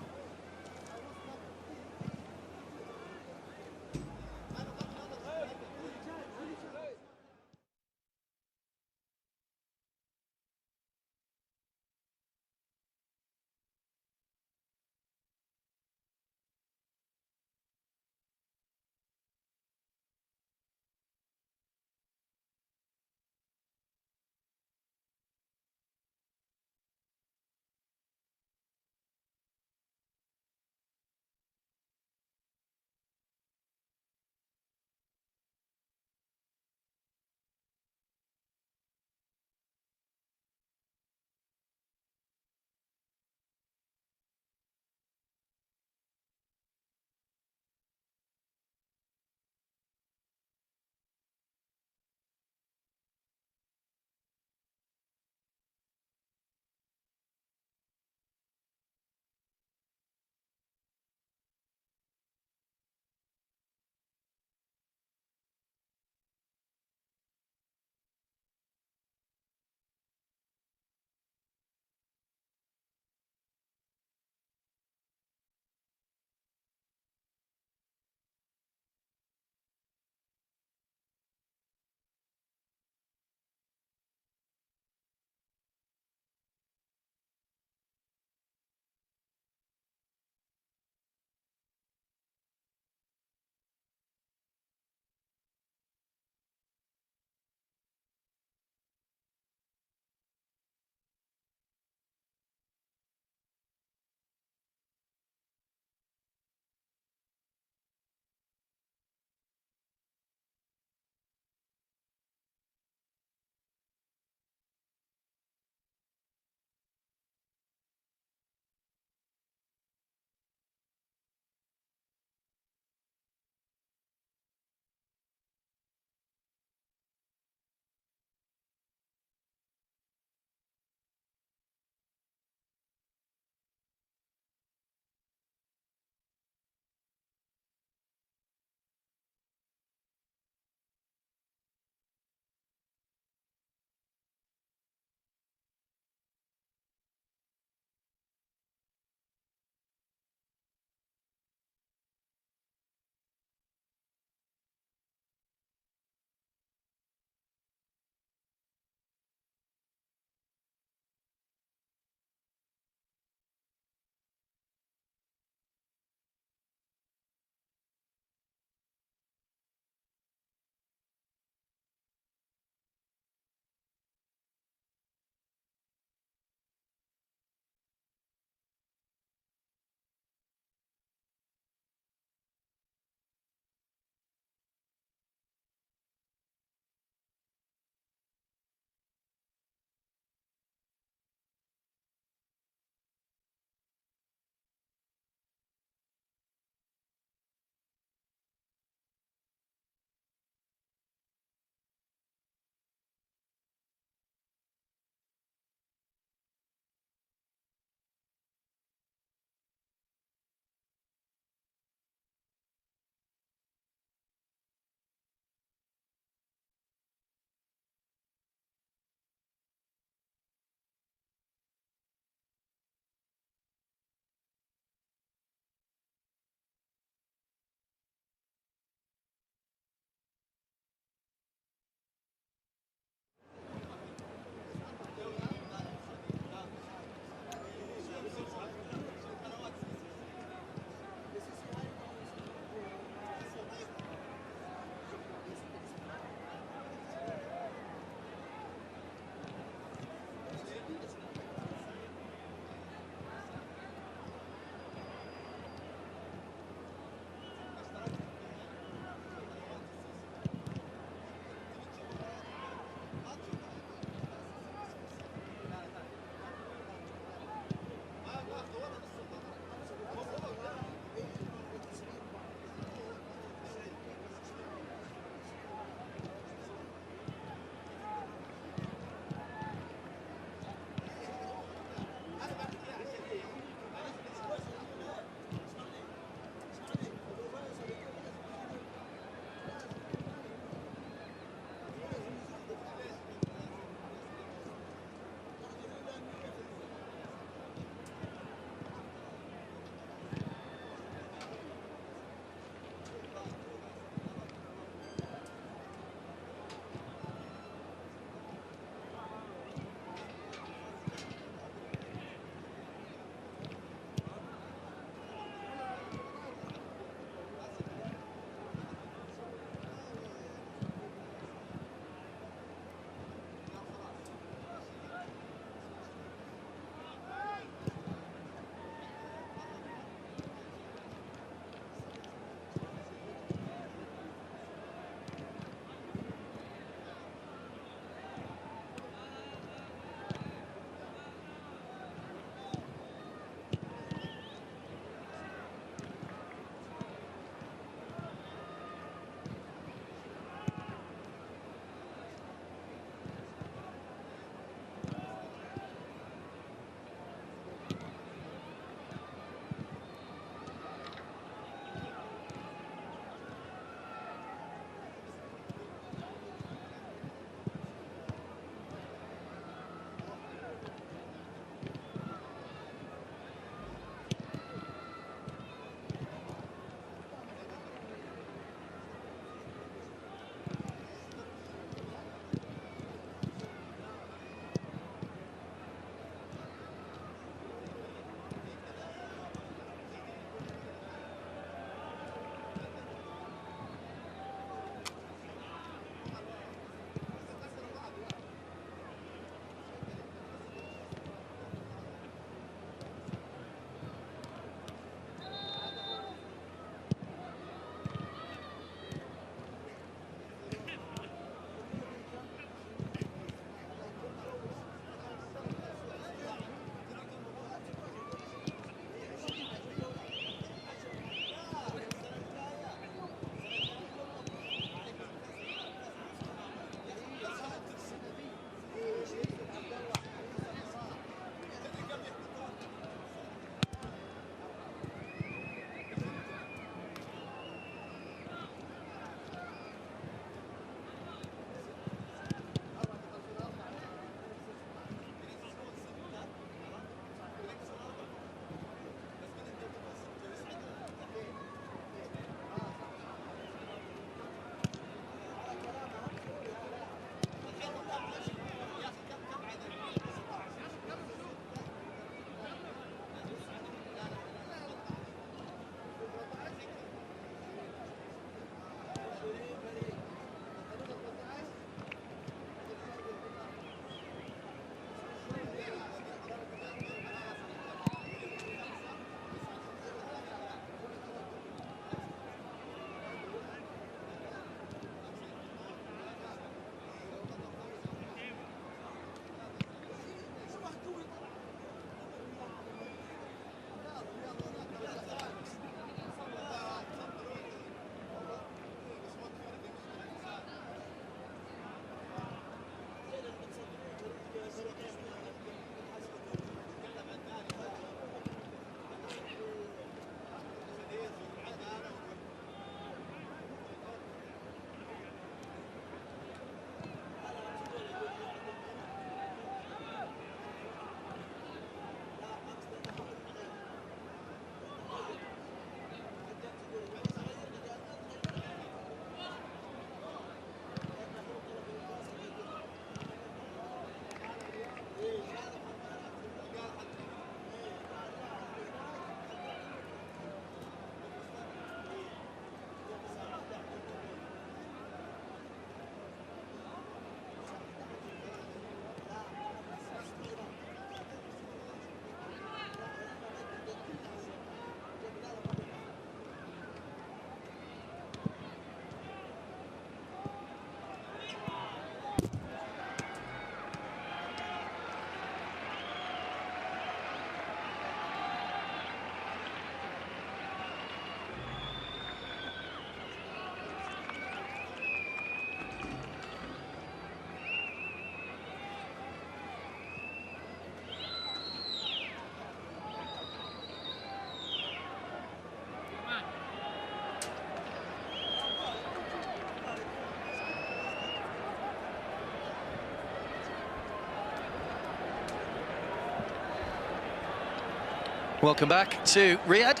Welcome back to Riyadh.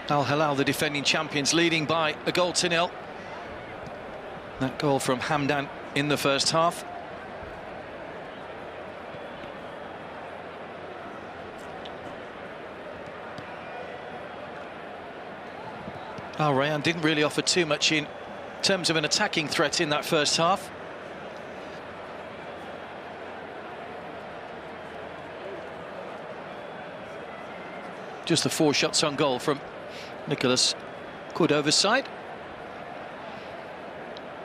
Al Hilal, the defending champions, leading by a goal to nil. That goal from Hamdan in the first half. Rayyan didn't really offer too much in terms of an attacking threat in that first half. Just the 4 shots on goal from Nicholas Cordova's side.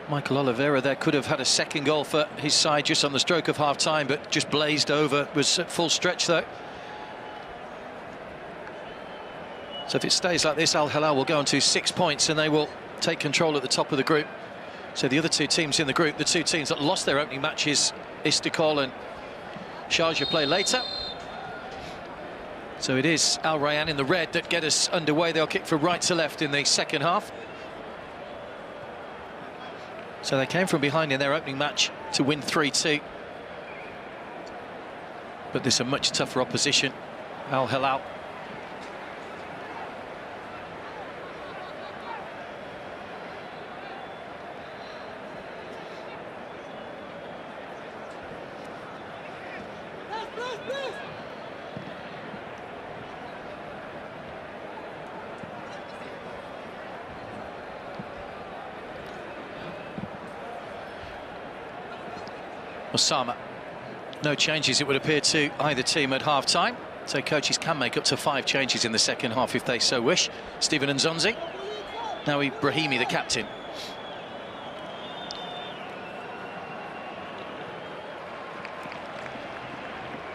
Michael Oliveira there could have had a second goal for his side just on the stroke of half-time, but just blazed over. Was at full stretch though. So if it stays like this, Al Hilal will go on to 6 points and they will take control at the top of the group. So the other 2 teams in the group, the 2 teams that lost their opening matches, Istiklal and Sharjah, play later. So it is Al Rayyan in the red that get us underway. They'll kick from right to left in the second half. So they came from behind in their opening match to win 3-2. But there's a much tougher opposition, Al Hilal. Osama. No changes, it would appear, to either team at half-time. So coaches can make up to 5 changes in the second half if they so wish. Stephen Nzonzi. Now Ibrahimi, the captain.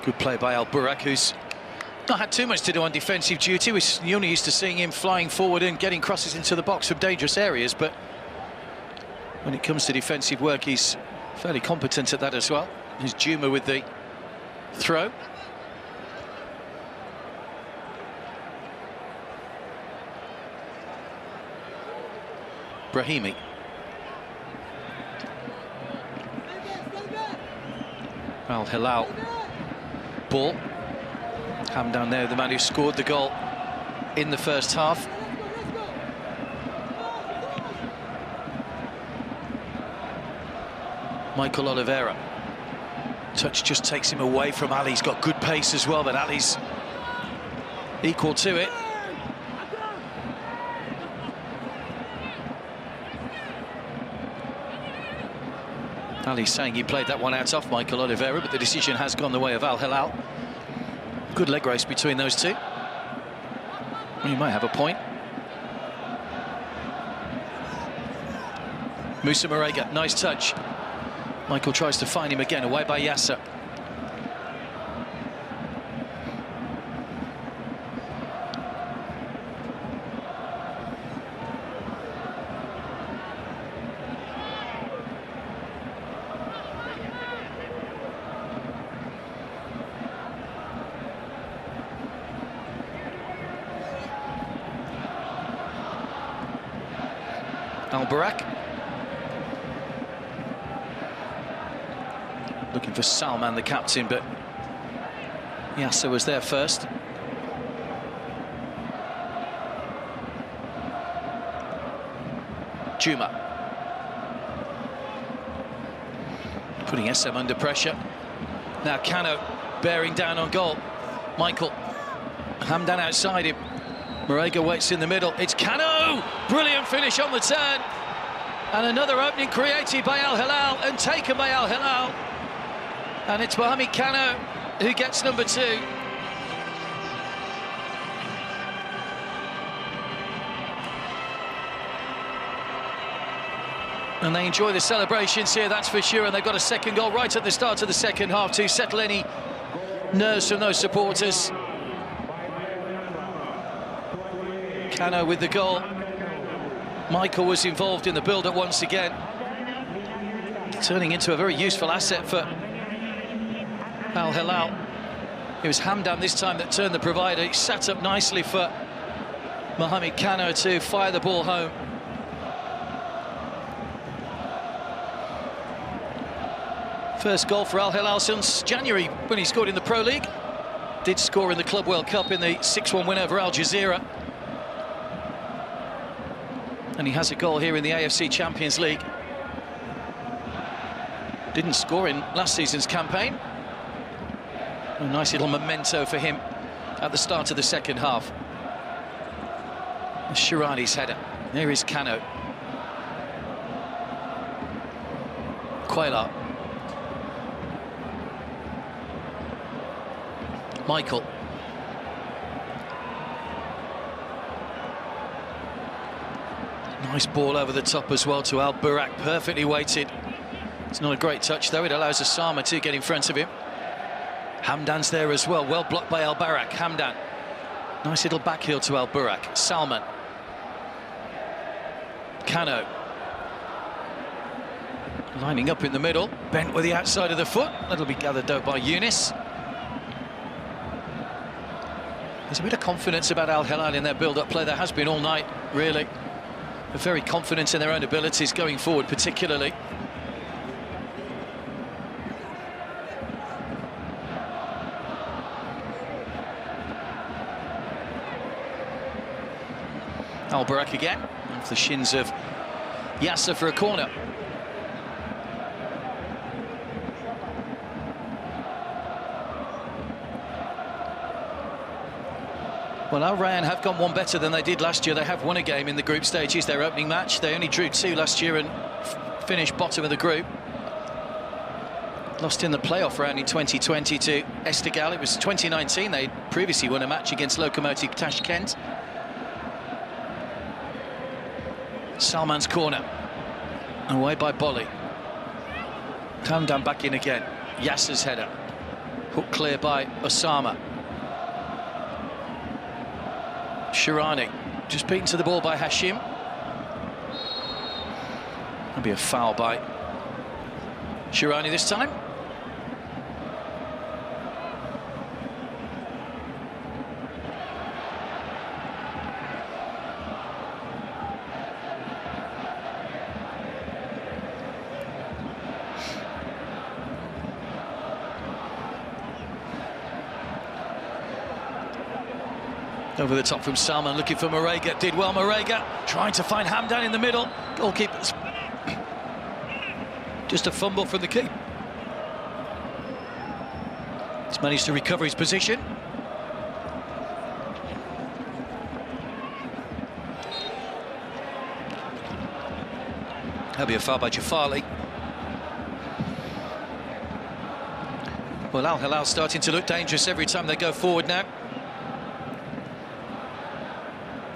Good play by Al Burak, who's not had too much to do on defensive duty. We're only used to seeing him flying forward and getting crosses into the box from dangerous areas, but when it comes to defensive work, he's fairly competent at that as well. Here's Juma with the throw. Brahimi. Al Hilal. Ball. Hamdan there, the man who scored the goal in the first half. Michael Oliveira. Touch just takes him away from Ali. He's got good pace as well, but Ali's equal to it. Ali's saying he played that one out off Michael Oliveira, but the decision has gone the way of Al Hilal. Good leg race between those two. He might have a point. Musa Marega, nice touch. Michael tries to find him again, away by Yasser. Al Burak. Looking for Salman, the captain, but Yasser was there first. Juma. Putting SM under pressure. Now Kano bearing down on goal. Michael. Hamdan outside him. Marega waits in the middle. It's Kano! Brilliant finish on the turn. And another opening created by Al Hilal and taken by Al Hilal. And it's Mohamed Kano who gets number 2. And they enjoy the celebrations here, that's for sure. And they've got a second goal right at the start of the second half to settle any nerves from those supporters. Kano with the goal. Michael was involved in the build-up once again, turning into a very useful asset for Al Hilal. It was Hamdan this time that turned the provider. He sat up nicely for Mohamed Kano to fire the ball home. First goal for Al Hilal since January when he scored in the Pro League. did score in the Club World Cup in the 6-1 win over Al Jazeera. And he has a goal here in the AFC Champions League. Didn't score in last season's campaign. A nice little memento for him at the start of the second half. Shirani's header. There is Cano. Quayla. Michael. Nice ball over the top as well to Al Burak, perfectly weighted. It's not a great touch though, it allows Osama to get in front of him. Hamdan's there as well, well blocked by Al Barak. Hamdan. Nice little backheel to Al Burak. Salman. Cano. Lining up in the middle, bent with the outside of the foot. That'll be gathered though by Yunus. There's a bit of confidence about Al Hilal in their build-up play. There has been all night, really. They're very confident in their own abilities going forward, particularly. Al Barak again, off the shins of Yasser for a corner. Well, Al Rayyan have gone one better than they did last year. They have won a game in the group stages, their opening match. They only drew 2 last year and finished bottom of the group. Lost in the playoff round in 2020 to Esteghlal. It was 2019. They previously won a match against Lokomotiv Tashkent. Salman's corner. Away by Bolly. Hamdan back in again. Yasser's header. Hook clear by Osama. Shirani just beaten to the ball by Hashim. That'll be a foul by Shirani this time. Over the top from Salman, looking for Marega. Did well, Marega. Trying to find Hamdan in the middle. Goalkeeper's just a fumble from the keeper. He's managed to recover his position. That'll be a foul by Jafali. Well, Al Hilal starting to look dangerous every time they go forward now.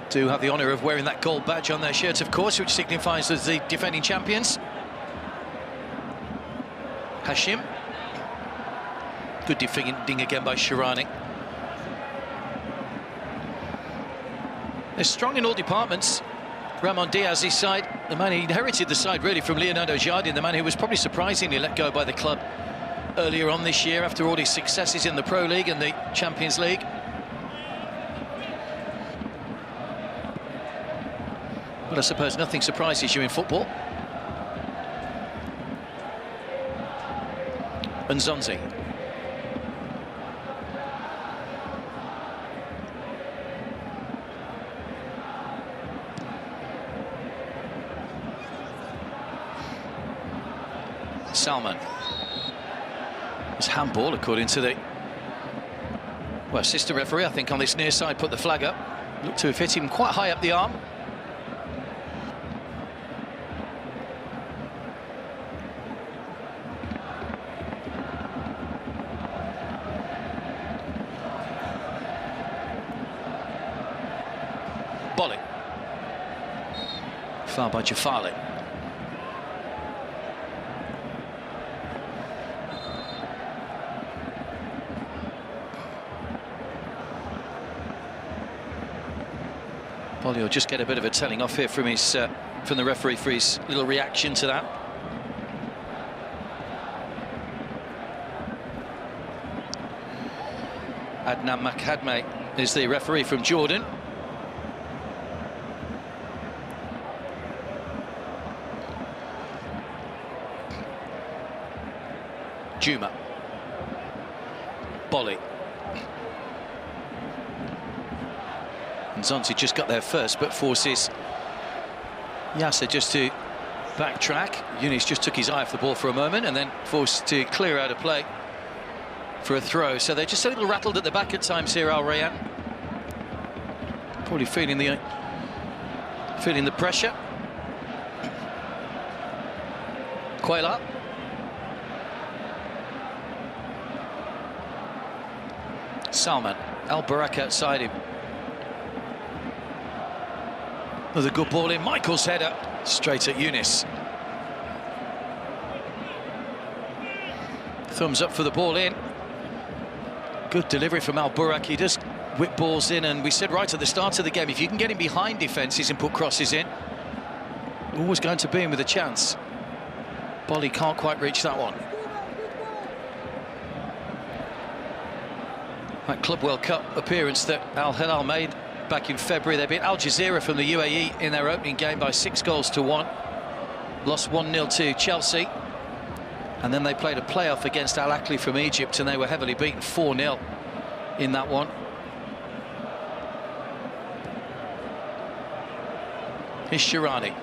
Do have the honour of wearing that gold badge on their shirt, of course, which signifies as the defending champions. Hashim. Good defending again by Shirani. They're strong in all departments. Ramon Diaz's side, the man who inherited the side really from Leonardo Jardim, the man who was probably surprisingly let go by the club earlier on this year after all his successes in the Pro League and the Champions League. But I suppose nothing surprises you in football. And Zonzi. Salman. It's handball according to the assistant referee, I think, on this near side put the flag up. Looked to have hit him quite high up the arm. Bolly. Foul by Jafali. Bolly will just get a bit of a telling off here from his from the referee for his little reaction to that. Adnan Makhadme is the referee from Jordan. Juma. Bolly. And Zonzi just got there first, but forces Yasser just to backtrack. Younis just took his eye off the ball for a moment and then forced to clear out of play for a throw. So they're just a little rattled at the back at times here, Al Rayyan. Probably feeling the pressure. Quayla. Salman. Al Barak outside him. Another good ball in. Michael's header straight at Younis. Thumbs up for the ball in. Good delivery from Al Barak. He does whip balls in, and we said right at the start of the game, if you can get him behind defences and put crosses in, always going to be in with a chance. Bolly can't quite reach that one. That Club World Cup appearance that Al Hilal made back in February, they beat Al Jazeera from the UAE in their opening game by 6-1. Lost 1-0 to Chelsea. And then they played a playoff against Al Ahly from Egypt, and they were heavily beaten 4-0 in that one. Here's Shirani.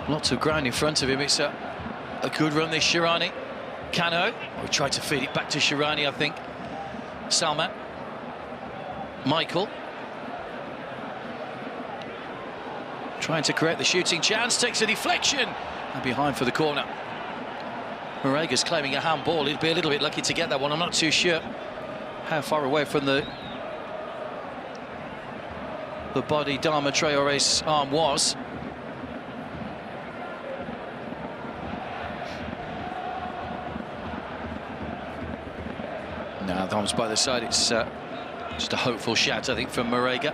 Lots of ground in front of him. It's a good run, this Shirani. Kano. Oh, tried to feed it back to Shirani, I think. Salman. Michael. Trying to create the shooting chance. Takes a deflection. And behind for the corner. Morega's claiming a handball. He'd be a little bit lucky to get that one. I'm not too sure how far away from the body Dharma Traore's arm was. Now the arm's by the side. It's just a hopeful shot, I think, from Morega.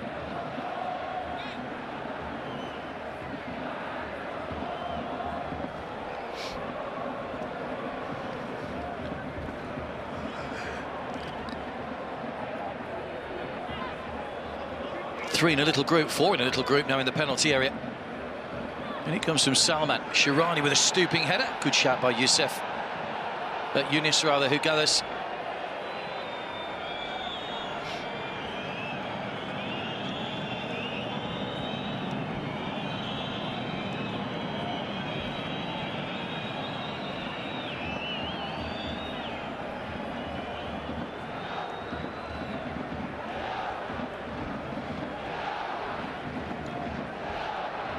Three in a little group, four in a little group now in the penalty area. And it comes from Salman. Shirani with a stooping header. Good shot by Youssef. Younis, rather, who gathers.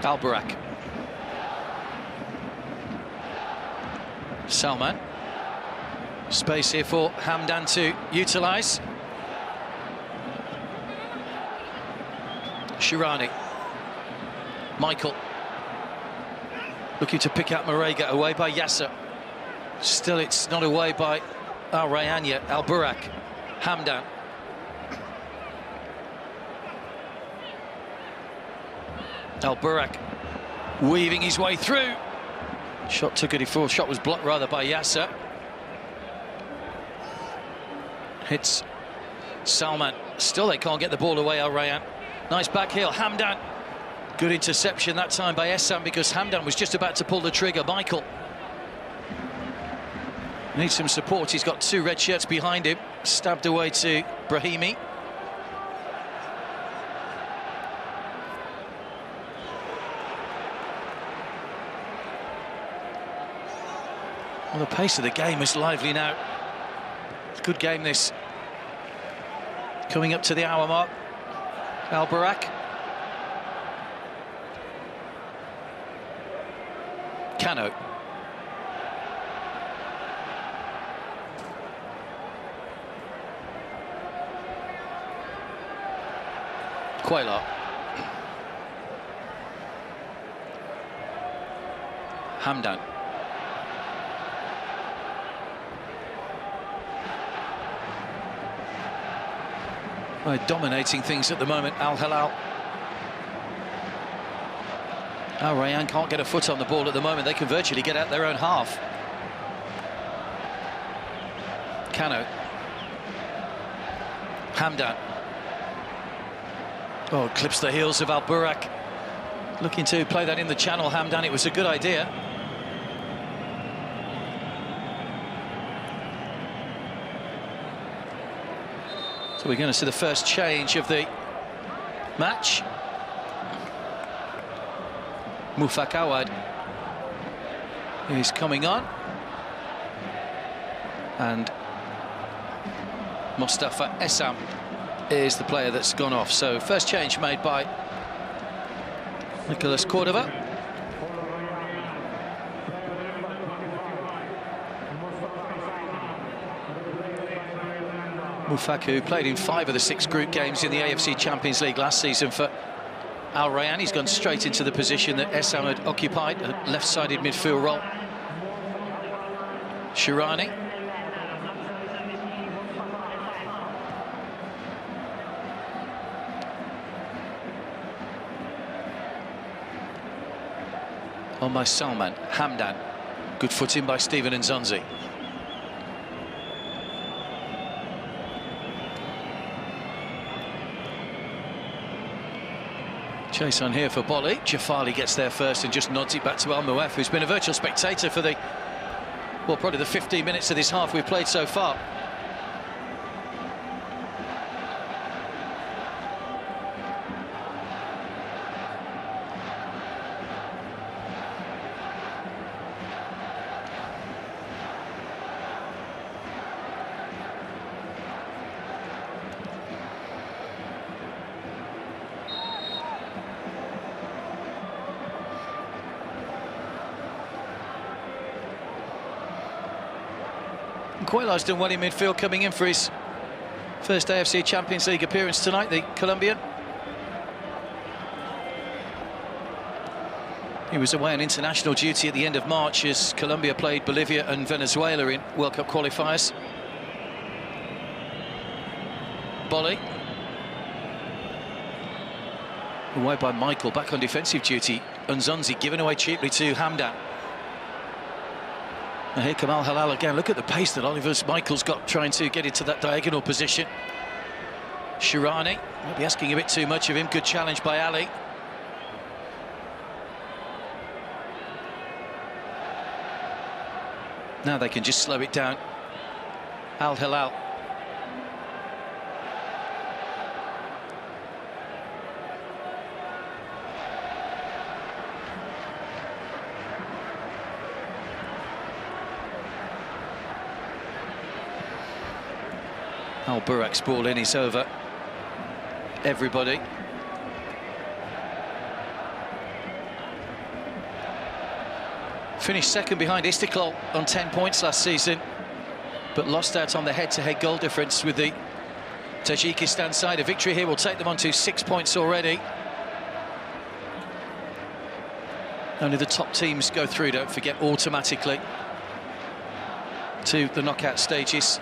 Al Barak. Salman. Space here for Hamdan to utilise. Shirani. Michael. Looking to pick out Morega, away by Yasser. Still, it's not away by Al Rayyan yet. Al Barak. Hamdan. Al Barak weaving his way through. Shot took it before. Shot was blocked rather by Yasser. Hits Salman. Still they can't get the ball away, Al Rayyan. Nice back heel. Hamdan. Good interception that time by Essam, because Hamdan was just about to pull the trigger. Michael needs some support. He's got two red shirts behind him. Stabbed away to Brahimi. Well, the pace of the game is lively now. It's a good game, this. Coming up to the hour mark. Al Barak. Kano. Quayla. Hamdan. Dominating things at the moment, Al Hilal. Al Rayyan can't get a foot on the ball at the moment. They can virtually get out their own half. Kano. Hamdan. Oh, clips the heels of Al Barak. Looking to play that in the channel, Hamdan. It was a good idea. So we're going to see the first change of the match. Mufak Awad is coming on, and Mustafa Essam is the player that's gone off. So first change made by Nicolas Cordova. Mufak, who played in 5 of the 6 group games in the AFC Champions League last season for Al Rayyan. He's gone straight into the position that Essam had occupied, a left-sided midfield role. Shirani. On by Salman. Hamdan. Good footing by Steven Nzonzi. Chase on here for Bolly. Jafali gets there first and just nods it back to Al Muaf, who's been a virtual spectator for the, well, probably the 15 minutes of this half we've played so far. Quayla's done well in midfield, coming in for his first AFC Champions League appearance tonight, the Colombian. He was away on international duty at the end of March as Colombia played Bolivia and Venezuela in World Cup qualifiers. Bolly. Away by Michael, back on defensive duty. Nzonzi given away cheaply to Hamdan. And here come Al Hilal again. Look at the pace that Oliver's Michael's got trying to get into that diagonal position. Shirani, might be asking a bit too much of him. Good challenge by Ali. Now they can just slow it down. Al Hilal. Al Burak's ball in, is over everybody. Finished second behind Istiklal on 10 points last season, but lost out on the head-to-head goal difference with the Tajikistan side. A victory here will take them on to 6 points already. Only the top teams go through, don't forget, automatically to the knockout stages.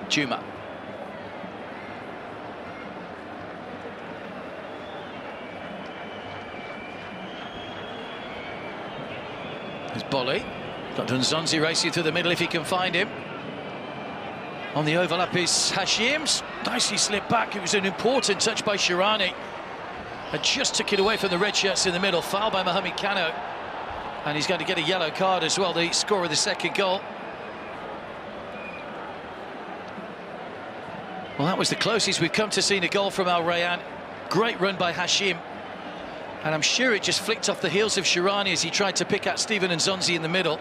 Juma. There's Bolly. Got Nzonzi racing through the middle if he can find him. On the overlap is Hashim's. Nicely slipped back. It was an important touch by Shirani. And just took it away from the red shirts in the middle. Foul by Mohamed Kano. And he's going to get a yellow card as well, the scorer of the second goal. Well, that was the closest we've come to seeing a goal from Al Rayyan. Great run by Hashim. And I'm sure it just flicked off the heels of Shirani as he tried to pick out Steven Nzonzi in the middle.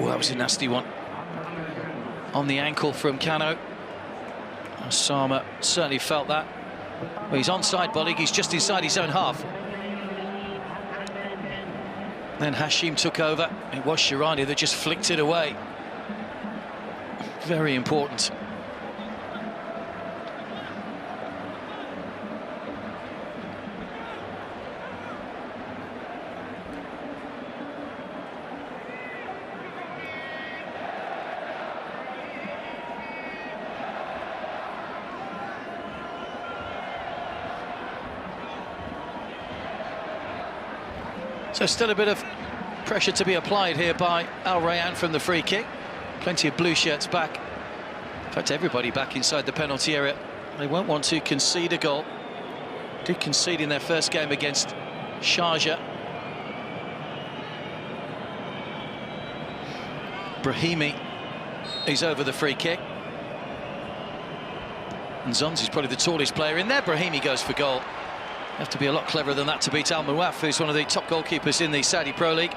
Oh, that was a nasty one. On the ankle from Kano. Osama certainly felt that. Well, he's onside, Bollig. He's just inside his own half. Then Hashim took over. It was Shirani that just flicked it away. Very important. So still a bit of pressure to be applied here by Al Rayyan from the free kick. Plenty of blue shirts back. In fact, everybody back inside the penalty area They won't want to concede a goal. Did concede in their first game against Sharjah. Brahimi is over the free kick. And Zonzi's probably the tallest player in there. Brahimi goes for goal. You have to be a lot cleverer than that to beat Al Muwaf, who's one of the top goalkeepers in the Saudi Pro League.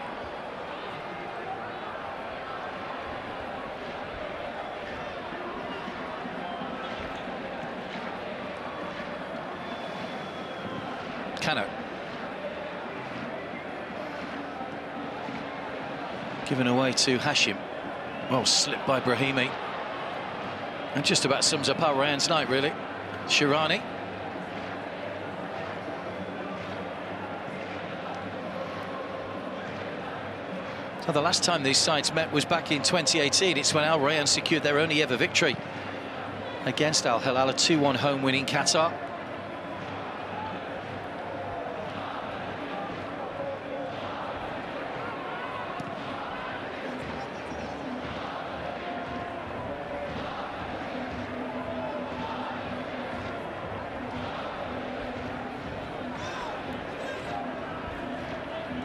Kano. Given away to Hashim. Well, slipped by Brahimi. And just about sums up Al Rayyan's night, really. Shirani. So the last time these sides met was back in 2018. It's when Al Rayyan secured their only ever victory against Al Hilal, a 2-1 home win in Qatar.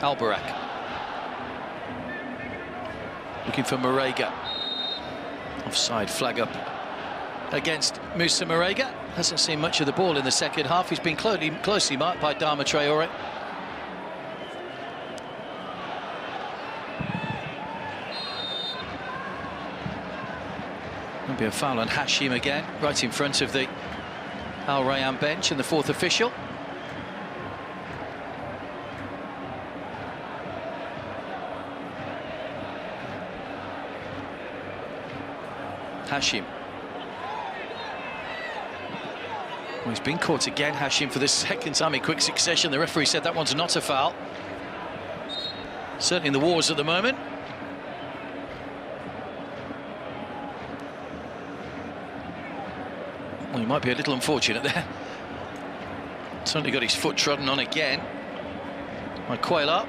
Albarak. Looking for Marega. Offside flag up against Moussa Marega. Hasn't seen much of the ball in the second half. He's been closely marked by Dama Traore. There'll be a foul on Hashim again, right in front of the Al Rayyan bench and the fourth official. Hashim. Well, he's been caught again, Hashim, for the second time in quick succession. The referee said that one's not a foul. Certainly in the wars at the moment. Well, he might be a little unfortunate there. Certainly got his foot trodden on again by Quayla.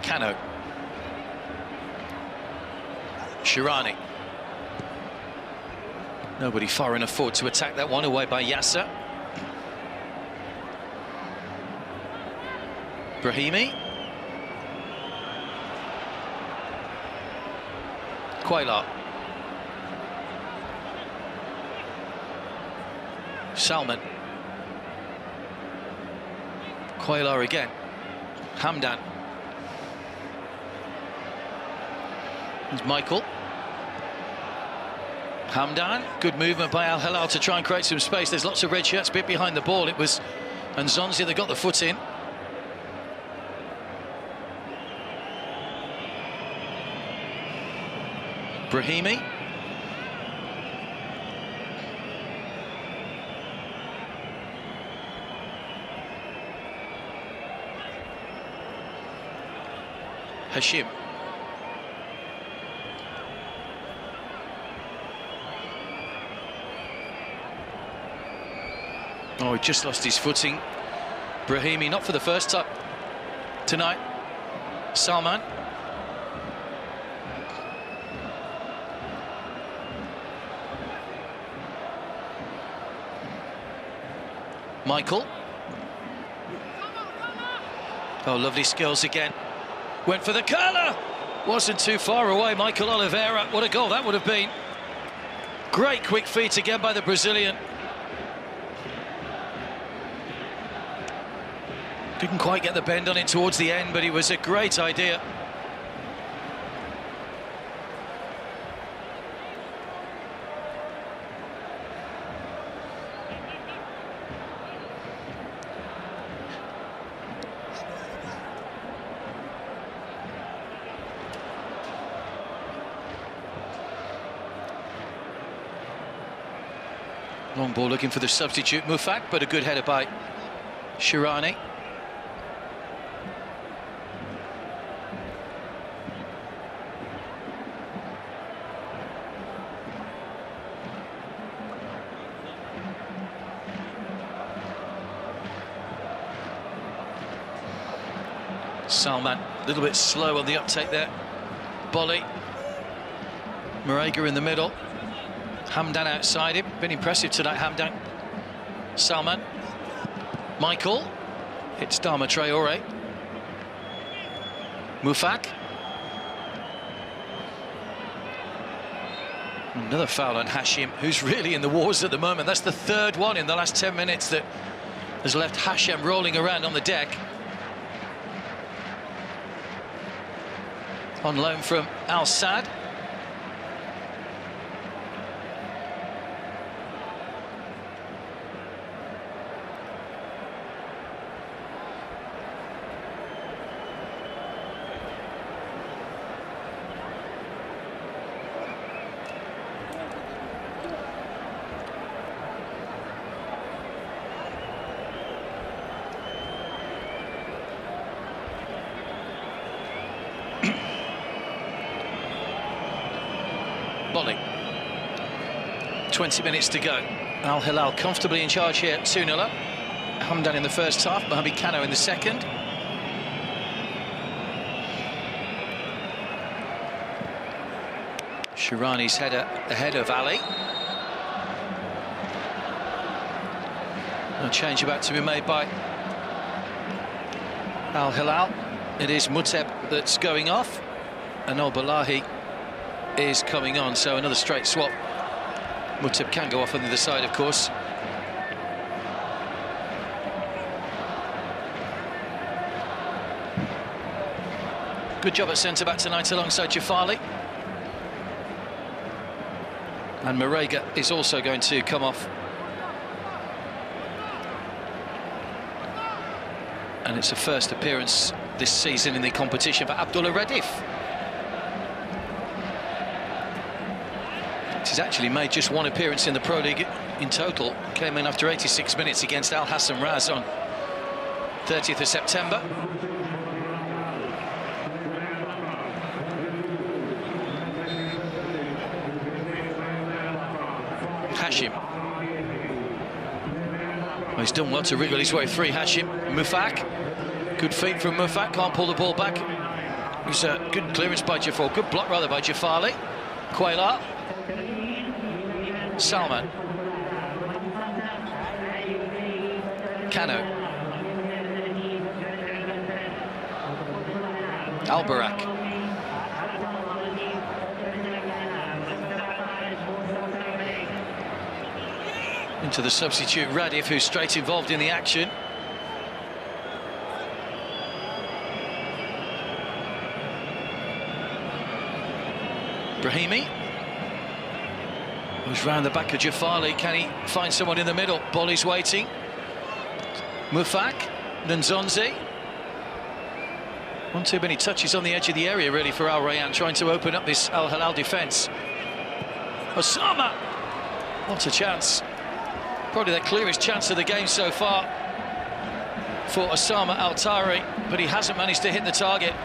Kano. Shirani. Nobody far enough forward to attack that one, away by Yasser. Brahimi. Quayla. Salman. Quayla again. Hamdan. There's Michael. Hamdan, good movement by Al Hilal to try and create some space. There's lots of red shirts a bit behind the ball. It was Nzonzi that got the foot in. Brahimi. Hashim. Oh, he just lost his footing. Brahimi, not for the first time tonight. Salman. Michael. Oh, lovely skills again. Went for the curler. Wasn't too far away, Michael Oliveira. What a goal that would have been. Great quick feet again by the Brazilian. Didn't quite get the bend on it towards the end, but it was a great idea. Long ball looking for the substitute, Mufak, but a good header by Shirani. Salman, a little bit slow on the uptake there. Bolly. Marega in the middle. Hamdan outside him. Been impressive tonight, Hamdan. Salman. Michael. Hits Dama Traore. Mufak. Another foul on Hashim, who's really in the wars at the moment. That's the third one in the last 10 minutes that has left Hashim rolling around on the deck. On loan from Al Sadd. Bolly. 20 minutes to go. Al Hilal comfortably in charge here, 2-0 up. Hamdan in the first half, Mohamed Kano in the second. Shirani's header ahead of Ali. A change about to be made by Al Hilal. It is Muteb that's going off, and Al Balahi is coming on, so another straight swap. Muteb can go off on the other side, of course. Good job at centre-back tonight alongside Jafali. And Marega is also going to come off. And it's a first appearance this season in the competition for Abdullah Redif. He's actually made just one appearance in the Pro League in total. Came in after 86 minutes against Al Hassan Raz on 30th of September. Hashim. Well, he's done well to wriggle his way through. Hashim. Mufak. Good feet from Mufak. Can't pull the ball back. It was a good clearance by Jafar. Good block rather by Jafali. Quayla. Salman. Kano. Al-Barak. Into the substitute Radif, who's straight involved in the action. Brahimi. Goes round the back of Jafali. Can he find someone in the middle? Bolly's waiting. Mufak. Nzonzi. One too many touches on the edge of the area, really, for Al Rayyan, trying to open up this Al Hilal defence. Osama. Not a chance. Probably the clearest chance of the game so far for Osama Altari, but he hasn't managed to hit the target.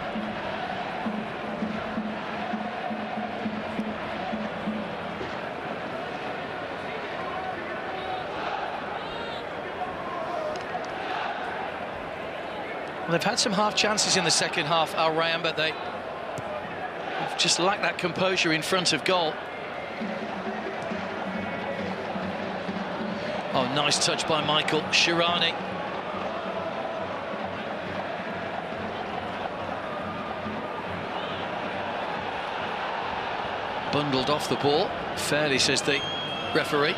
Well, they've had some half chances in the second half, Al Rayyan, but they just lack that composure in front of goal. Oh, nice touch by Michael. Shirani. Bundled off the ball. Fairly, says the referee.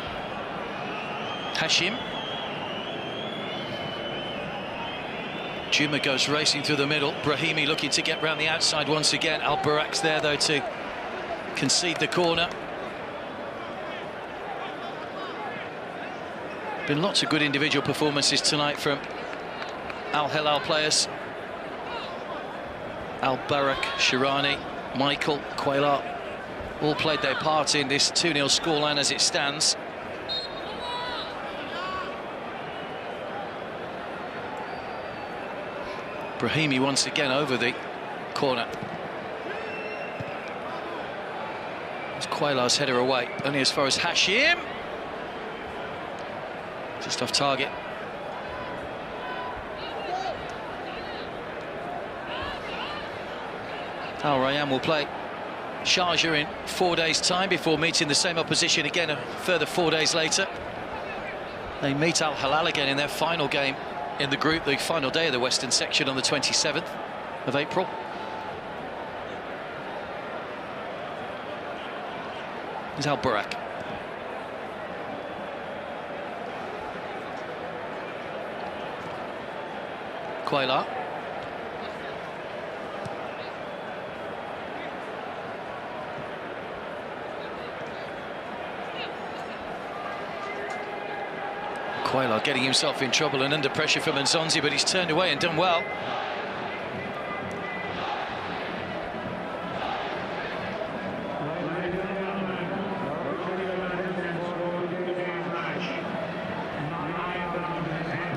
Hashim. Juma goes racing through the middle. Brahimi looking to get round the outside once again. Al-Barak's there, though, to concede the corner. Been lots of good individual performances tonight from Al Hilal players. Al-Barak, Shirani, Michael, Quayla, all played their part in this 2-0 scoreline as it stands. Brahimi once again over the corner. It's Quayla's header away, only as far as Hashim. Just off target. Al Rayyan will play Sharjah in 4 days' time before meeting the same opposition again a further 4 days later. They meet Al Hilal again in their final game in the group, the final day of the Western section on the 27th of April. Is Al Burak. Quayla. Quayla getting himself in trouble and under pressure from Nzonzi, but he's turned away and done well.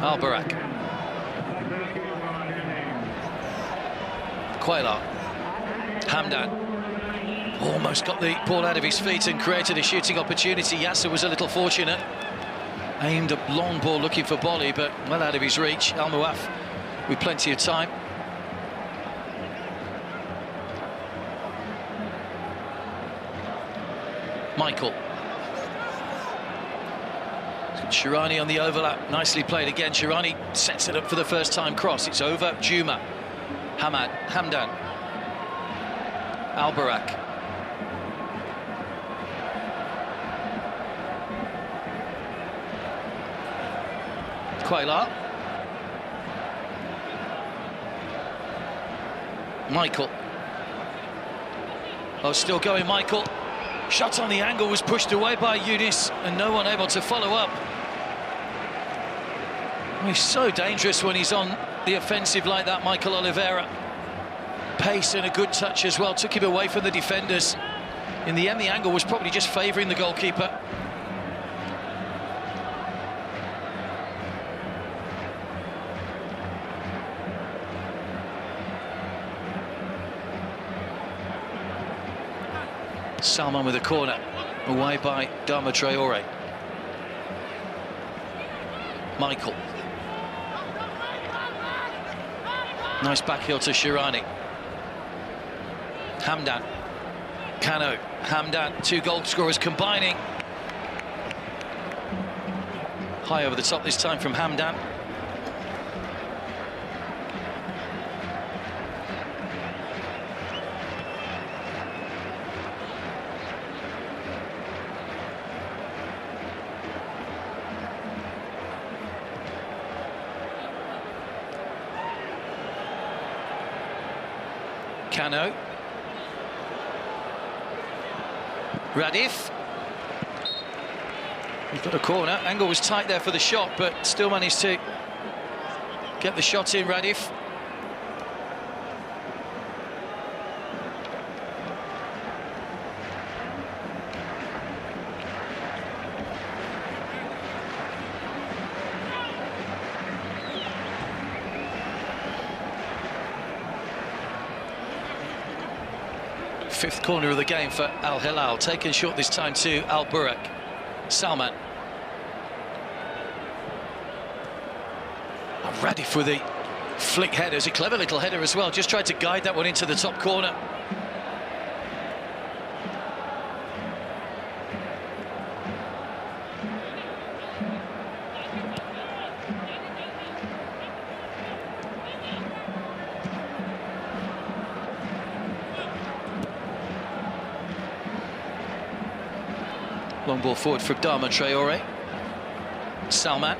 Al Burak. Quayla. Hamdan. Almost got the ball out of his feet and created a shooting opportunity. Yasser was a little fortunate. Aimed a long ball looking for Bolly, but well out of his reach. Al Muaf with plenty of time. Michael. Shirani on the overlap, nicely played again. Shirani sets it up for the first time cross. It's over. Juma. Hamdan. Al Burak. Quayla. Michael. Oh, still going, Michael. Shot on the angle was pushed away by Younis and no one able to follow up. He's so dangerous when he's on the offensive like that, Michael Oliveira. Pace and a good touch as well, took him away from the defenders. In the end, the angle was probably just favouring the goalkeeper. Salman with a corner, away by Dama Traore. Michael. Nice backheel to Shirani. Hamdan. Kano. Hamdan, two goal scorers combining. High over the top this time from Hamdan. Kano. Radif. He's got a corner. Angle was tight there for the shot, but still managed to get the shot in, Radif. Fifth corner of the game for Al Hilal, taken short this time to Al Burak. Salman. Radif with the flick header. It's a clever little header as well, just tried to guide that one into the top corner. Long ball forward from Dama Traore. Salman.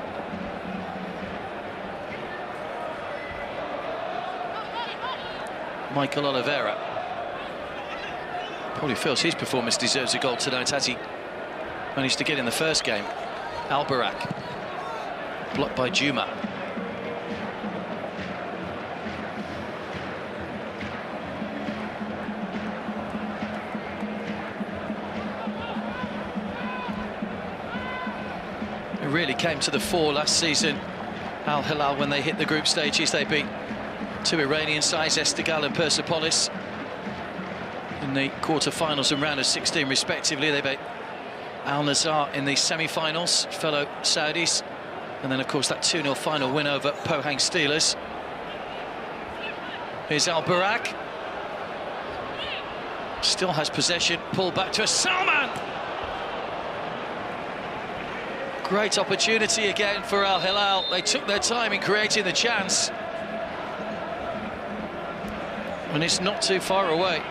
Michael Oliveira. Probably feels his performance deserves a goal tonight, as he managed to get in the first game. Al Burak. Blocked by Juma. It really came to the fore last season, Al Hilal, when they hit the group stages. They beat two Iranian sides, Esteghlal and Persepolis, in the quarter-finals and round of 16 respectively. They beat Al Nazar in the semi-finals, fellow Saudis, and then of course that 2-0 final win over Pohang Steelers. Here's Al Burak. Still has possession, pulled back to Salman. Great opportunity again for Al Hilal. They took their time in creating the chance. And it's not too far away.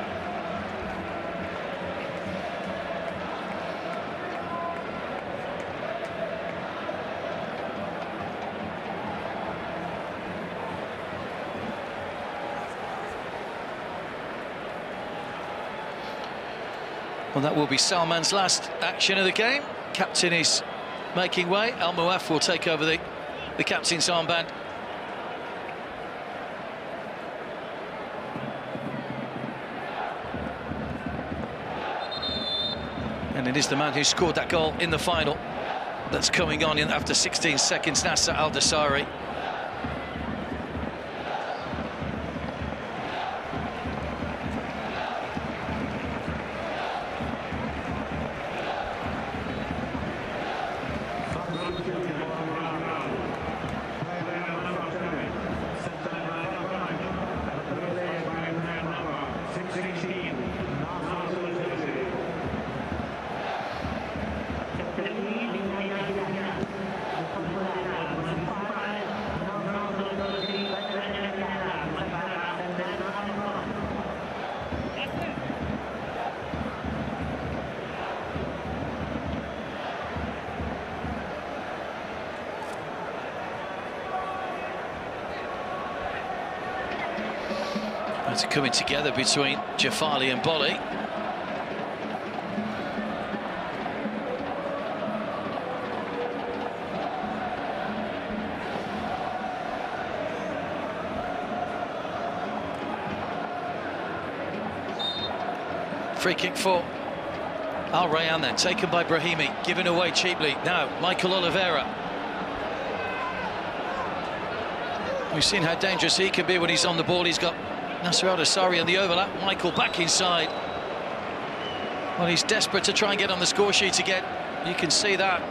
Well, that will be Salman's last action of the game. Captain is making way. Al Muaf will take over the captain's armband. And it is the man who scored that goal in the final that's coming on in after 16 seconds, Nasser Al-Dosari. It's coming together between Jafali and Bolly. Free kick for Al Rayyan then, taken by Brahimi, given away cheaply. Now, Michael Oliveira. We've seen how dangerous he can be when he's on the ball. He's got Nasser Al-Dosari on the overlap. Michael back inside. Well, he's desperate to try and get on the score sheet again. You can see that.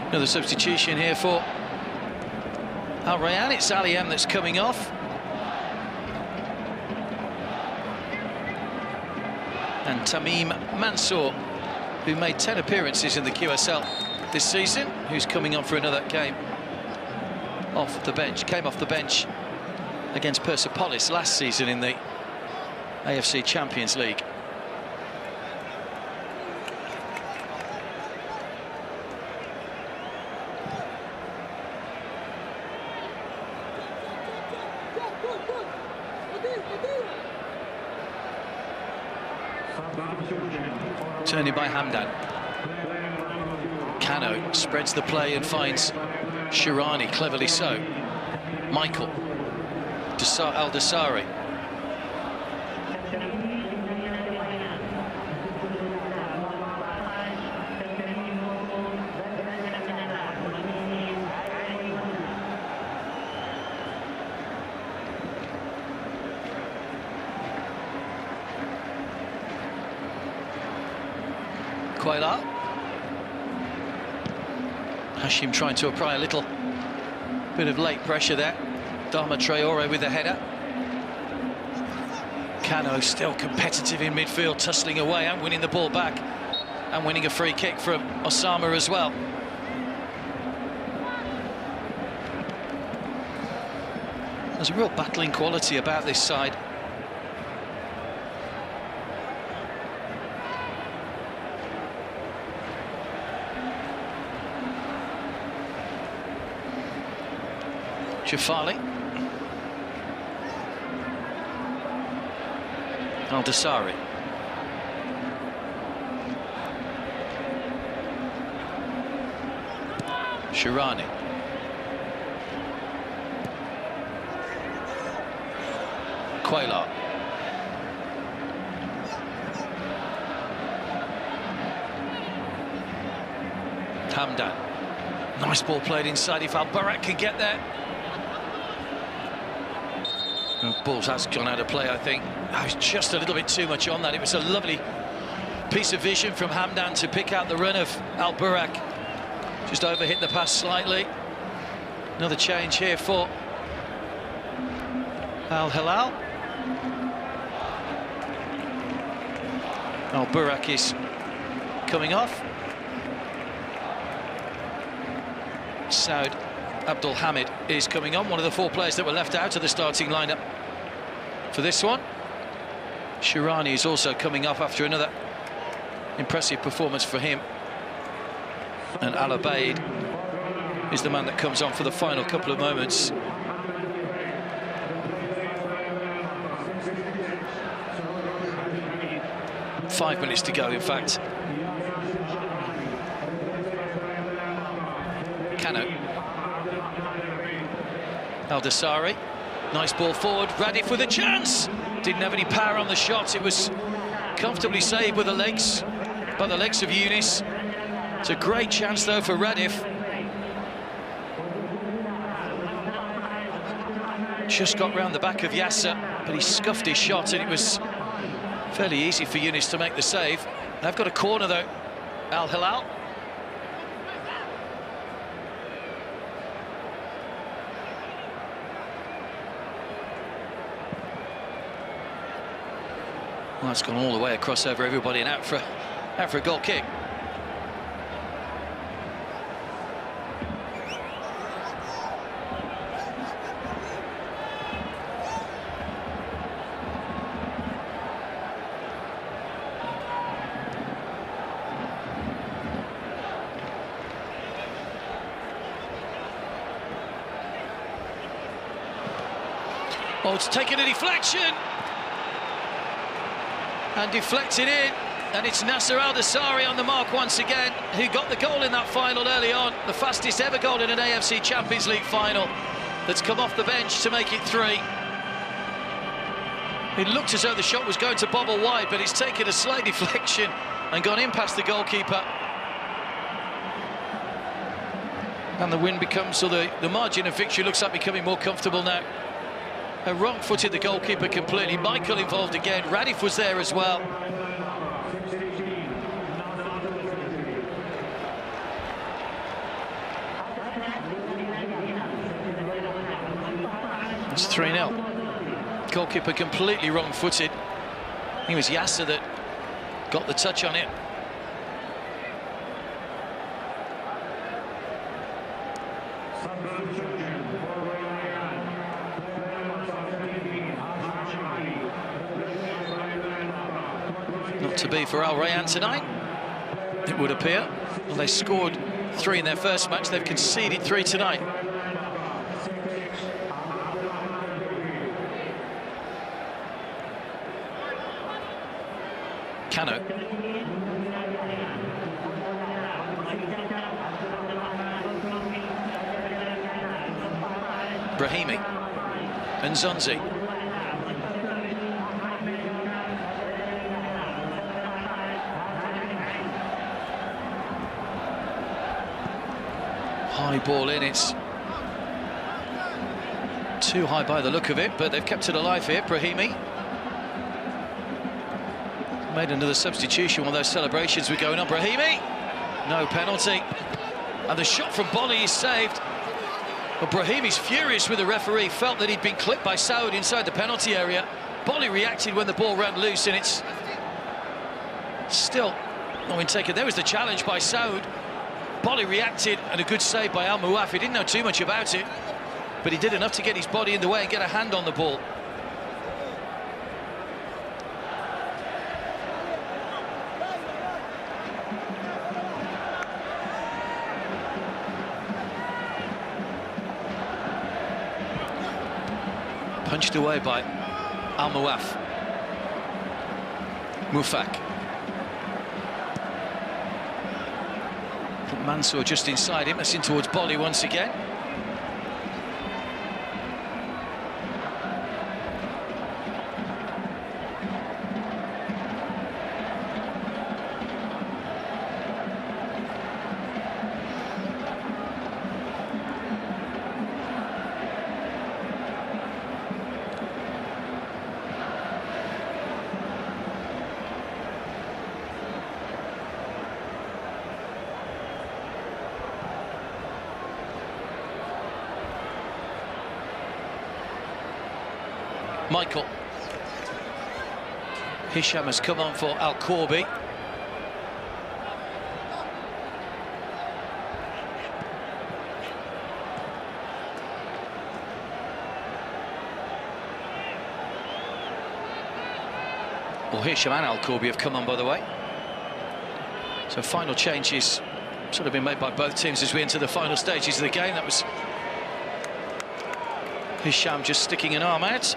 Another substitution here for Al Rayyan. It's Ali M that's coming off. And Tamim Mansour, who made 10 appearances in the QSL this season, who's coming on for another game off the bench. Came off the bench against Persepolis last season in the AFC Champions League. Turning by Hamdan. Cano spreads the play and finds Shirani, cleverly so. Michael Al-Dosari. Quayla. Hashim trying to apply a little bit of late pressure there. Dharma Traore with the header. Cano still competitive in midfield, tussling away and winning the ball back, and winning a free kick from Osama as well. There's a real battling quality about this side. Jafali. Al-Dosari. Shirani. Quayla. Hamdan. Nice ball played inside if Al-Barak can get there. The ball has gone out of play, I think. I was just a little bit too much on that. It was a lovely piece of vision from Hamdan to pick out the run of Al Burak. Just overhit the pass slightly. Another change here for Al Hilal. Al Burak is coming off. Saud Abdul Hamid is coming on, one of the 4 players that were left out of the starting lineup for this one. Shirani is also coming off after another impressive performance for him. And Al Abaid is the man that comes on for the final couple of moments. Five minutes to go, in fact. Kano. Al-Dasari. Nice ball forward. Radif with a chance. Didn't have any power on the shot. It was comfortably saved with the legs, by the legs of Younis. It's a great chance, though, for Radif. Just got round the back of Yasser, but he scuffed his shot, and it was fairly easy for Younis to make the save. They've got a corner, though, Al Hilal. Well, it's gone all the way across over everybody and out for a goal kick. Oh, it's taken a deflection and deflected in, and it's Nasser Al-Dasari on the mark once again, who got the goal in that final early on, the fastest ever goal in an AFC Champions League final, that's come off the bench to make it 3. It looked as though the shot was going to bobble wide, but it's taken a slight deflection and gone in past the goalkeeper. And the win becomes, or the margin of victory looks like becoming more comfortable now. Wrong-footed the goalkeeper completely. Michael involved again. Radif was there as well. It's 3-0. Goalkeeper completely wrong-footed. It was Yasser that got the touch on it. Not to be for Al Rayyan tonight, it would appear. Well, they scored 3 in their first match. They've conceded 3 tonight. Kano. Brahimi and Zonzi. High ball in, it's too high by the look of it, but they've kept it alive here. Brahimi made another substitution while those celebrations were going on. Brahimi, no penalty, and the shot from Bolly is saved. But Brahimi's furious with the referee, felt that he'd been clipped by Saud inside the penalty area. Bolly reacted when the ball ran loose, and it's still no intake. There was the challenge by Saud. Bolly reacted, and a good save by Al Muaf. He didn't know too much about it, but he did enough to get his body in the way and get a hand on the ball. Punched away by Al Muaf. Mufak. Mansour just inside him, that's in towards Bolly once again. Michael. Hisham has come on for Al-Corbi. Well, Hisham and Al-Corbi have come on, by the way. So final changes sort of been made by both teams as we enter the final stages of the game. That was Hisham just sticking an arm out.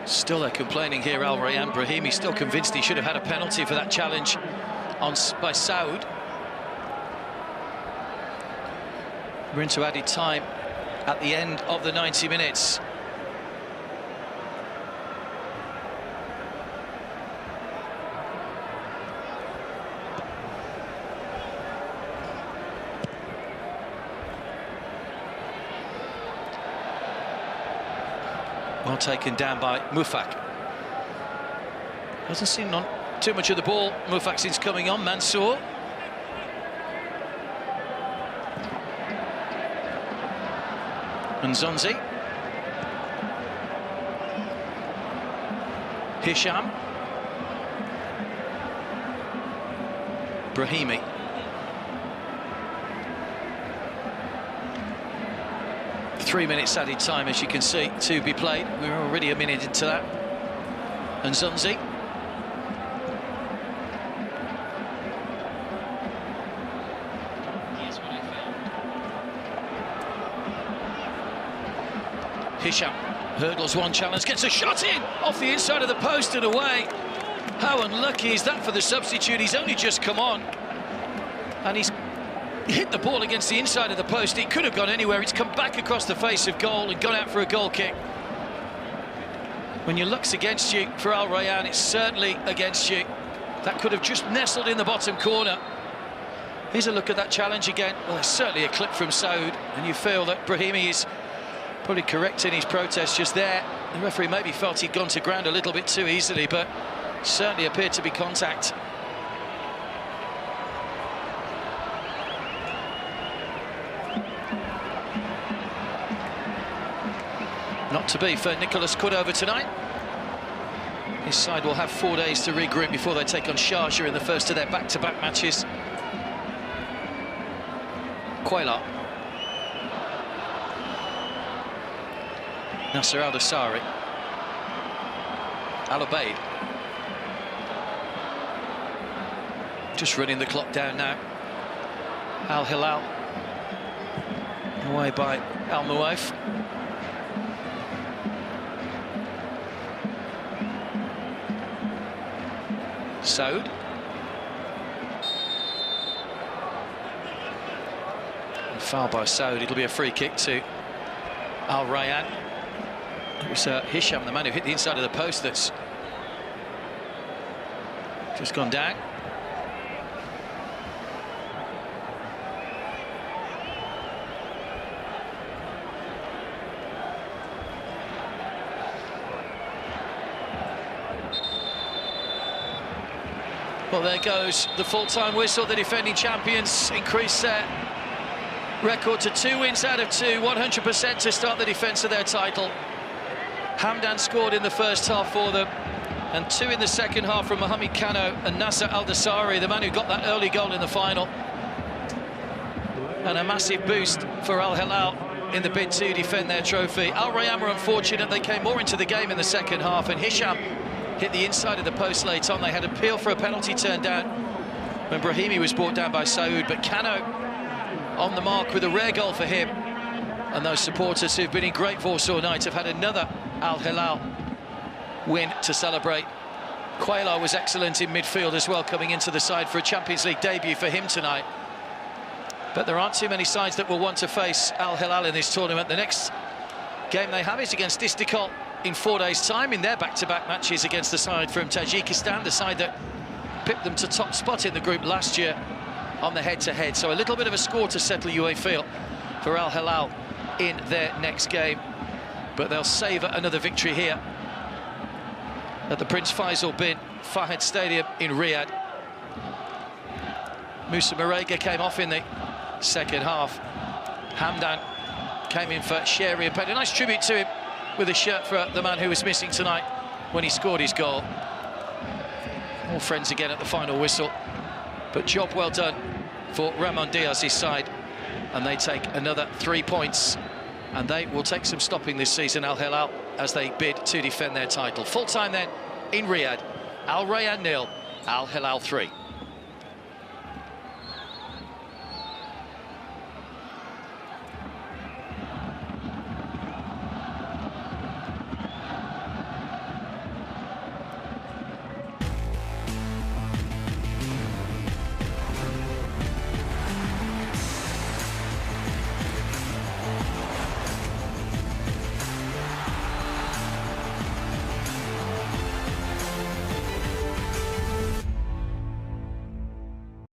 Still they're complaining here, Al Rayyan. Brahimi still convinced he should have had a penalty for that challenge by Saud. We're into added time at the end of the 90 minutes. Well taken down by Mufak. Hasn't seen too much of the ball, Mufak, since coming on. Mansour. And Zonzi. Hisham. Brahimi. Three minutes added time, as you can see, to be played. We're already a minute into that. And Zonzi. Hisham hurdles one challenge, gets a shot in off the inside of the post and away. How unlucky is that for the substitute? He's only just come on and he's hit the ball against the inside of the post. It could have gone anywhere. It's come back across the face of goal and gone out for a goal kick. When your luck's against you for Al Rayyan, it's certainly against you. That could have just nestled in the bottom corner. Here's a look at that challenge again. Well, it's certainly a clip from Saud, and you feel that Brahimi is probably correct in his protest just there. The referee maybe felt he'd gone to ground a little bit too easily, but certainly appeared to be contact. Not to be for Nicholas Cordova tonight. His side will have 4 days to regroup before they take on Sharjah in the first of their back-to-back matches. Quayla. Nasser Al-Dassari. Al-Obaid. Just running the clock down now. Al-Hilal. Away by Al-Muwaif. Saud. Foul by Saud. It'll be a free kick to Al Rayyan. It was Hisham, the man who hit the inside of the post, that's just gone down. Well, there goes the full-time whistle. The defending champions increase their record to 2 wins out of 2, 100% to start the defence of their title. Hamdan scored in the first half for them, and 2 in the second half from Mohamed Kano and Nasser Al-Dassari, the man who got that early goal in the final. And a massive boost for Al-Hilal in the bid to defend their trophy. Al Rayyan were unfortunate. They came more into the game in the second half, and Hisham hit the inside of the post late on. They had appeal for a penalty turned down when Brahimi was brought down by Saud, but Kano on the mark with a rare goal for him. And those supporters who've been in great force all night have had another Al-Hilal win to celebrate. Quayla was excellent in midfield as well, coming into the side for a Champions League debut for him tonight. But there aren't too many sides that will want to face Al-Hilal in this tournament. The next game they have is against Istiklal in 4 days' time in their back-to-back matches against the side from Tajikistan, the side that pipped them to top spot in the group last year on the head-to-head. So a little bit of a score to settle, you may feel, for Al-Hilal in their next game. But they'll savour another victory here at the Prince Faisal bin Fahd Stadium in Riyadh. Moussa Marega came off in the second half. Hamdan came in for Sherry and paid a nice tribute to him with a shirt for the man who was missing tonight when he scored his goal. All friends again at the final whistle, but job well done for Ramon Diaz's side, and they take another 3 points, and they will take some stopping this season, Al Hilal, as they bid to defend their title. Full time then in Riyadh, Al Rayyan 0, Al Hilal 3.